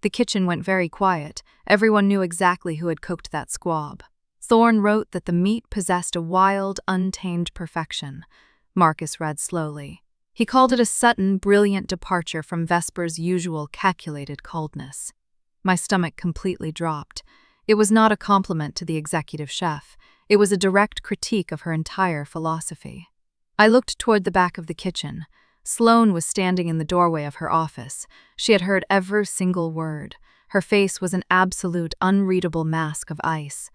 The kitchen went very quiet. Everyone knew exactly who had cooked that squab. "Thorne wrote that the meat possessed a wild, untamed perfection," Marcus read slowly. "He called it a sudden, brilliant departure from Vesper's usual calculated coldness." My stomach completely dropped. It was not a compliment to the executive chef. It was a direct critique of her entire philosophy. I looked toward the back of the kitchen. Sloane was standing in the doorway of her office. She had heard every single word. Her face was an absolute, unreadable mask of ice.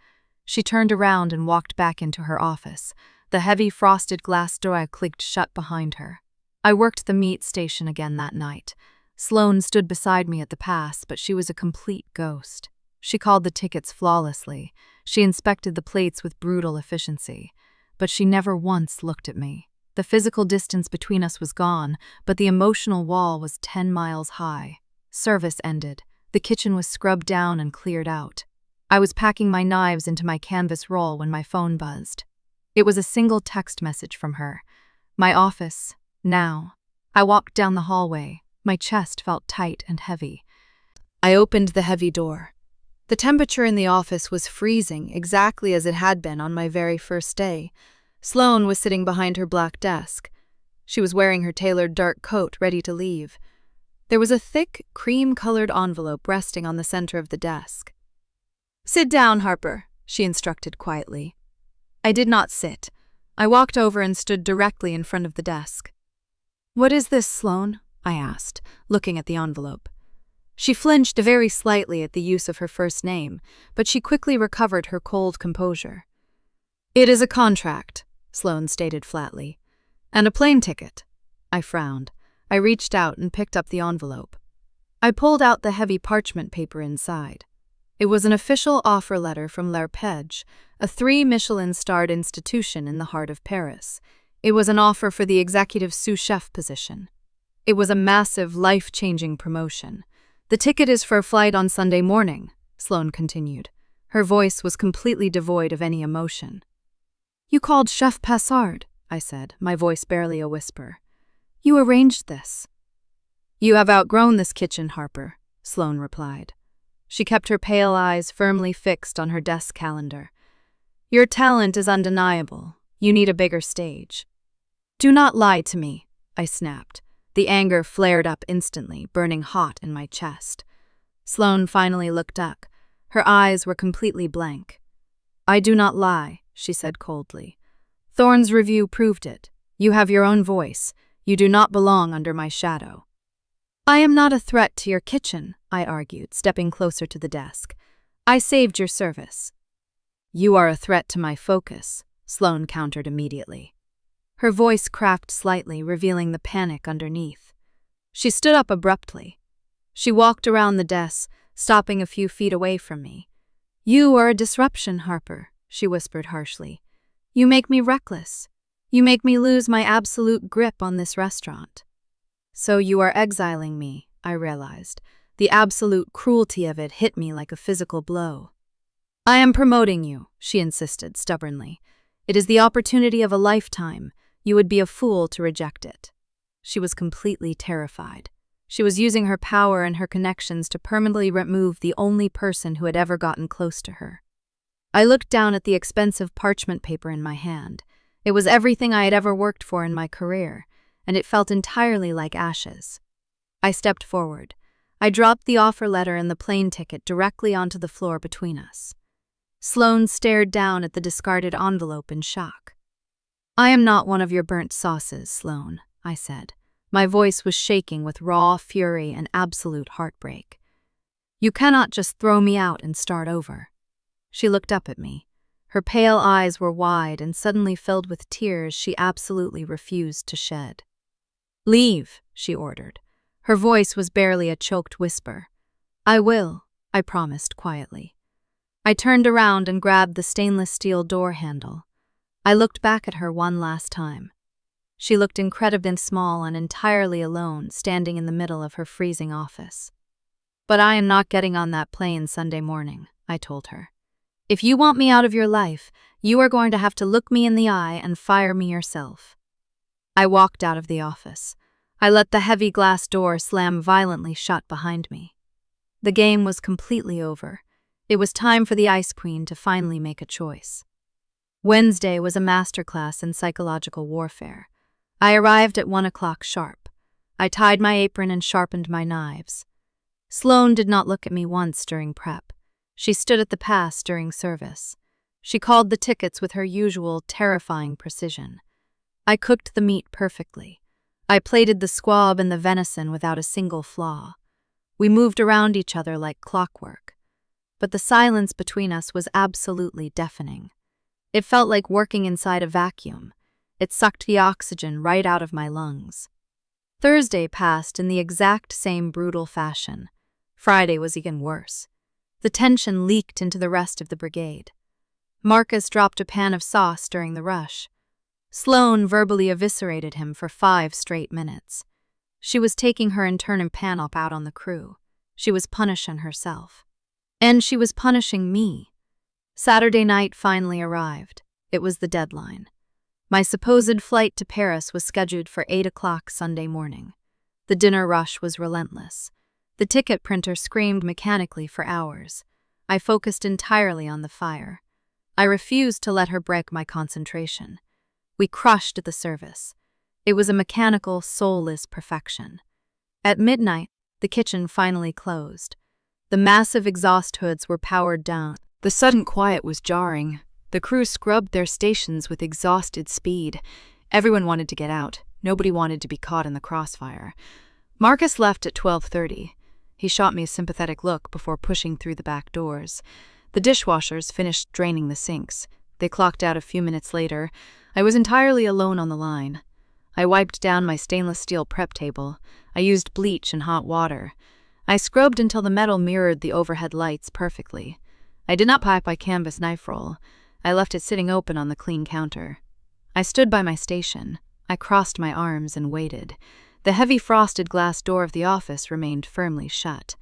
She turned around and walked back into her office. The heavy frosted glass door clicked shut behind her. I worked the meat station again that night. Sloane stood beside me at the pass, but she was a complete ghost. She called the tickets flawlessly. She inspected the plates with brutal efficiency. But she never once looked at me. The physical distance between us was gone, but the emotional wall was 10 miles high. Service ended. The kitchen was scrubbed down and cleared out. I was packing my knives into my canvas roll when my phone buzzed. It was a single text message from her. "My office, now." I walked down the hallway. My chest felt tight and heavy. I opened the heavy door. The temperature in the office was freezing, exactly as it had been on my very first day. Sloane was sitting behind her black desk. She was wearing her tailored dark coat, ready to leave. There was a thick, cream-colored envelope resting on the center of the desk. "Sit down, Harper," she instructed quietly. I did not sit. I walked over and stood directly in front of the desk. "What is this, Sloane?" I asked, looking at the envelope. She flinched very slightly at the use of her first name, but she quickly recovered her cold composure. "It is a contract," Sloane stated flatly. "And a plane ticket." I frowned. I reached out and picked up the envelope. I pulled out the heavy parchment paper inside. It was an official offer letter from L'Arpège, a 3 Michelin-starred institution in the heart of Paris. It was an offer for the executive sous chef position. It was a massive, life-changing promotion. "The ticket is for a flight on Sunday morning," Sloane continued. Her voice was completely devoid of any emotion. "You called Chef Passard," I said, my voice barely a whisper. "You arranged this." "You have outgrown this kitchen, Harper," Sloane replied. She kept her pale eyes firmly fixed on her desk calendar. "Your talent is undeniable. You need a bigger stage." "Do not lie to me," I snapped. The anger flared up instantly, burning hot in my chest. Sloane finally looked up. Her eyes were completely blank. "I do not lie," she said coldly. "Thorne's review proved it. You have your own voice. You do not belong under my shadow." "I am not a threat to your kitchen," I argued, stepping closer to the desk. "I saved your service." "You are a threat to my focus," Sloane countered immediately. Her voice cracked slightly, revealing the panic underneath. She stood up abruptly. She walked around the desk, stopping a few feet away from me. "You are a disruption, Harper," she whispered harshly. "You make me reckless. You make me lose my absolute grip on this restaurant." "So you are exiling me," I realized. The absolute cruelty of it hit me like a physical blow. "I am promoting you," she insisted stubbornly. "It is the opportunity of a lifetime. You would be a fool to reject it." She was completely terrified. She was using her power and her connections to permanently remove the only person who had ever gotten close to her. I looked down at the expensive parchment paper in my hand. It was everything I had ever worked for in my career, and it felt entirely like ashes. I stepped forward. I dropped the offer letter and the plane ticket directly onto the floor between us. Sloane stared down at the discarded envelope in shock. "I am not one of your burnt sauces, Sloane," I said. My voice was shaking with raw fury and absolute heartbreak. "You cannot just throw me out and start over." She looked up at me. Her pale eyes were wide and suddenly filled with tears she absolutely refused to shed. "Leave," she ordered. Her voice was barely a choked whisper. "I will," I promised quietly. I turned around and grabbed the stainless steel door handle. I looked back at her one last time. She looked incredibly small and entirely alone, standing in the middle of her freezing office. "But I am not getting on that plane Sunday morning," I told her. "If you want me out of your life, you are going to have to look me in the eye and fire me yourself." I walked out of the office. I let the heavy glass door slam violently shut behind me. The game was completely over. It was time for the Ice Queen to finally make a choice. Wednesday was a masterclass in psychological warfare. I arrived at 1 o'clock sharp. I tied my apron and sharpened my knives. Sloane did not look at me once during prep. She stood at the pass during service. She called the tickets with her usual terrifying precision. I cooked the meat perfectly. I plated the squab and the venison without a single flaw. We moved around each other like clockwork. But the silence between us was absolutely deafening. It felt like working inside a vacuum. It sucked the oxygen right out of my lungs. Thursday passed in the exact same brutal fashion. Friday was even worse. The tension leaked into the rest of the brigade. Marcus dropped a pan of sauce during the rush. Sloane verbally eviscerated him for 5 straight minutes. She was taking her internal panic out on the crew. She was punishing herself. And she was punishing me. Saturday night finally arrived. It was the deadline. My supposed flight to Paris was scheduled for 8 o'clock Sunday morning. The dinner rush was relentless. The ticket printer screamed mechanically for hours. I focused entirely on the fire. I refused to let her break my concentration. We crushed at the service. It was a mechanical, soulless perfection. At midnight, the kitchen finally closed. The massive exhaust hoods were powered down. The sudden quiet was jarring. The crew scrubbed their stations with exhausted speed. Everyone wanted to get out. Nobody wanted to be caught in the crossfire. Marcus left at 12:30. He shot me a sympathetic look before pushing through the back doors. The dishwashers finished draining the sinks. They clocked out a few minutes later. I was entirely alone on the line. I wiped down my stainless steel prep table. I used bleach and hot water. I scrubbed until the metal mirrored the overhead lights perfectly. I did not pipe my canvas knife roll. I left it sitting open on the clean counter. I stood by my station. I crossed my arms and waited. The heavy frosted glass door of the office remained firmly shut.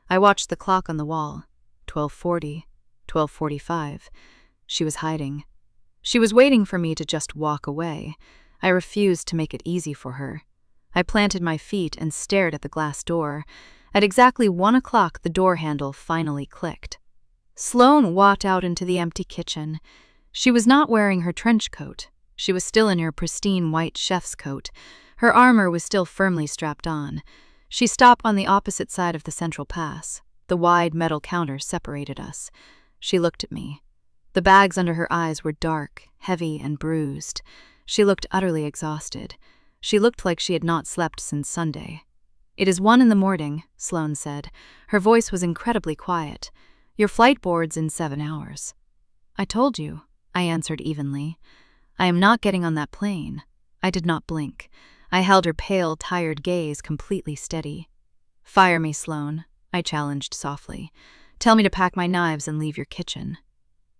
I watched the clock on the wall. 12:40, 12:45. She was hiding. She was waiting for me to just walk away. I refused to make it easy for her. I planted my feet and stared at the glass door. At exactly 1 o'clock, the door handle finally clicked. Sloane walked out into the empty kitchen. She was not wearing her trench coat. She was still in her pristine white chef's coat. Her armor was still firmly strapped on. She stopped on the opposite side of the central pass. The wide metal counter separated us. She looked at me. The bags under her eyes were dark, heavy, and bruised. She looked utterly exhausted. She looked like she had not slept since Sunday. "It is 1 in the morning," Sloane said. Her voice was incredibly quiet. "Your flight boards in 7 hours." "I told you," I answered evenly. "I am not getting on that plane." I did not blink. I held her pale, tired gaze completely steady. "Fire me, Sloane," I challenged softly. "Tell me to pack my knives and leave your kitchen."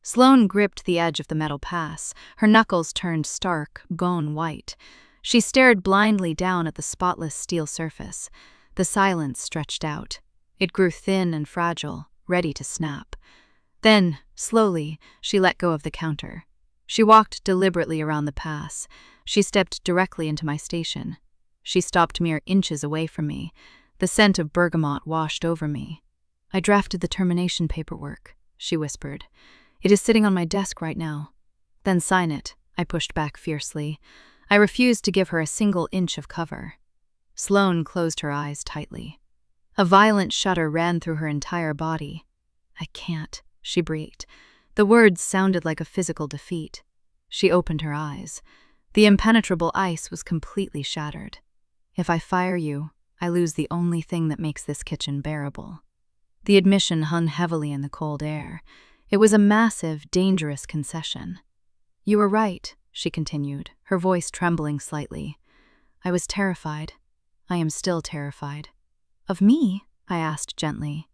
Sloane gripped the edge of the metal pass. Her knuckles turned stark, bone white. She stared blindly down at the spotless steel surface. The silence stretched out. It grew thin and fragile, ready to snap. Then, slowly, she let go of the counter. She walked deliberately around the pass. She stepped directly into my station. She stopped mere inches away from me. The scent of bergamot washed over me. "I drafted the termination paperwork," she whispered. "It is sitting on my desk right now." "Then sign it," I pushed back fiercely. I refused to give her a single inch of cover. Sloane closed her eyes tightly. A violent shudder ran through her entire body. "I can't," she breathed. The words sounded like a physical defeat. She opened her eyes. The impenetrable ice was completely shattered. "If I fire you, I lose the only thing that makes this kitchen bearable." The admission hung heavily in the cold air. It was a massive, dangerous concession. "You were right," she continued, her voice trembling slightly. "I was terrified. I am still terrified." "Of me?" I asked gently.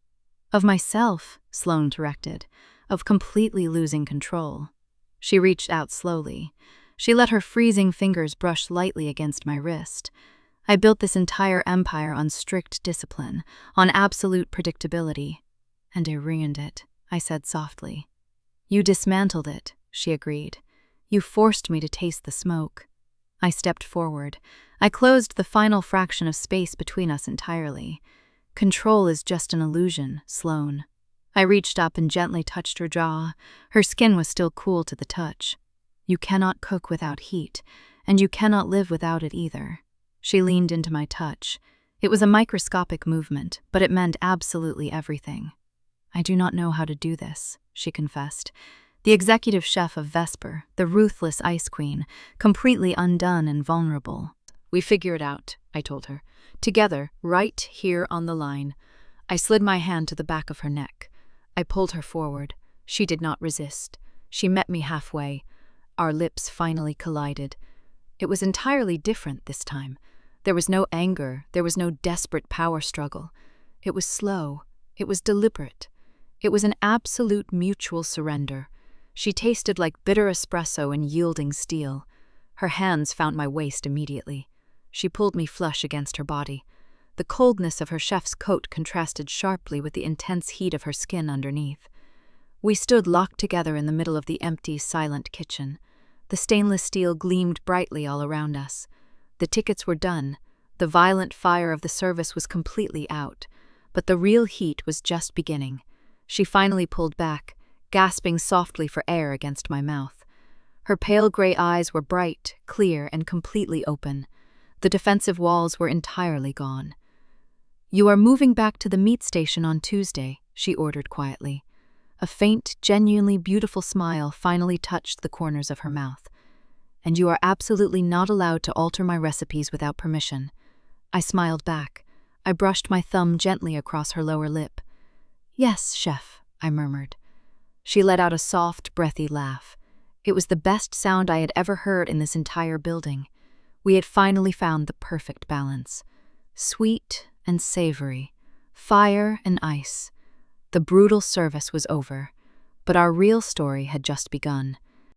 "Of myself," Sloane directed, "of completely losing control." She reached out slowly. She let her freezing fingers brush lightly against my wrist. "I built this entire empire on strict discipline, on absolute predictability. And I ruined it," I said softly. "You dismantled it," she agreed. "You forced me to taste the smoke." I stepped forward. I closed the final fraction of space between us entirely. "Control is just an illusion, Sloane." I reached up and gently touched her jaw. Her skin was still cool to the touch. "You cannot cook without heat, and you cannot live without it either." She leaned into my touch. It was a microscopic movement, but it meant absolutely everything. "I do not know how to do this," she confessed. The executive chef of Vesper, the ruthless ice queen, completely undone and vulnerable. "We figure it out," I told her. "Together, right here on the line." I slid my hand to the back of her neck. I pulled her forward. She did not resist. She met me halfway. Our lips finally collided. It was entirely different this time. There was no anger. There was no desperate power struggle. It was slow. It was deliberate. It was an absolute mutual surrender. She tasted like bitter espresso and yielding steel. Her hands found my waist immediately. She pulled me flush against her body. The coldness of her chef's coat contrasted sharply with the intense heat of her skin underneath. We stood locked together in the middle of the empty, silent kitchen. The stainless steel gleamed brightly all around us. The tickets were done. The violent fire of the service was completely out. But the real heat was just beginning. She finally pulled back, gasping softly for air against my mouth. Her pale gray eyes were bright, clear, and completely open. The defensive walls were entirely gone. "You are moving back to the meat station on Tuesday," she ordered quietly. A faint, genuinely beautiful smile finally touched the corners of her mouth. "And you are absolutely not allowed to alter my recipes without permission." I smiled back. I brushed my thumb gently across her lower lip. "Yes, chef," I murmured. She let out a soft, breathy laugh. It was the best sound I had ever heard in this entire building. We had finally found the perfect balance. Sweet and savory, fire and ice. The brutal service was over, but our real story had just begun.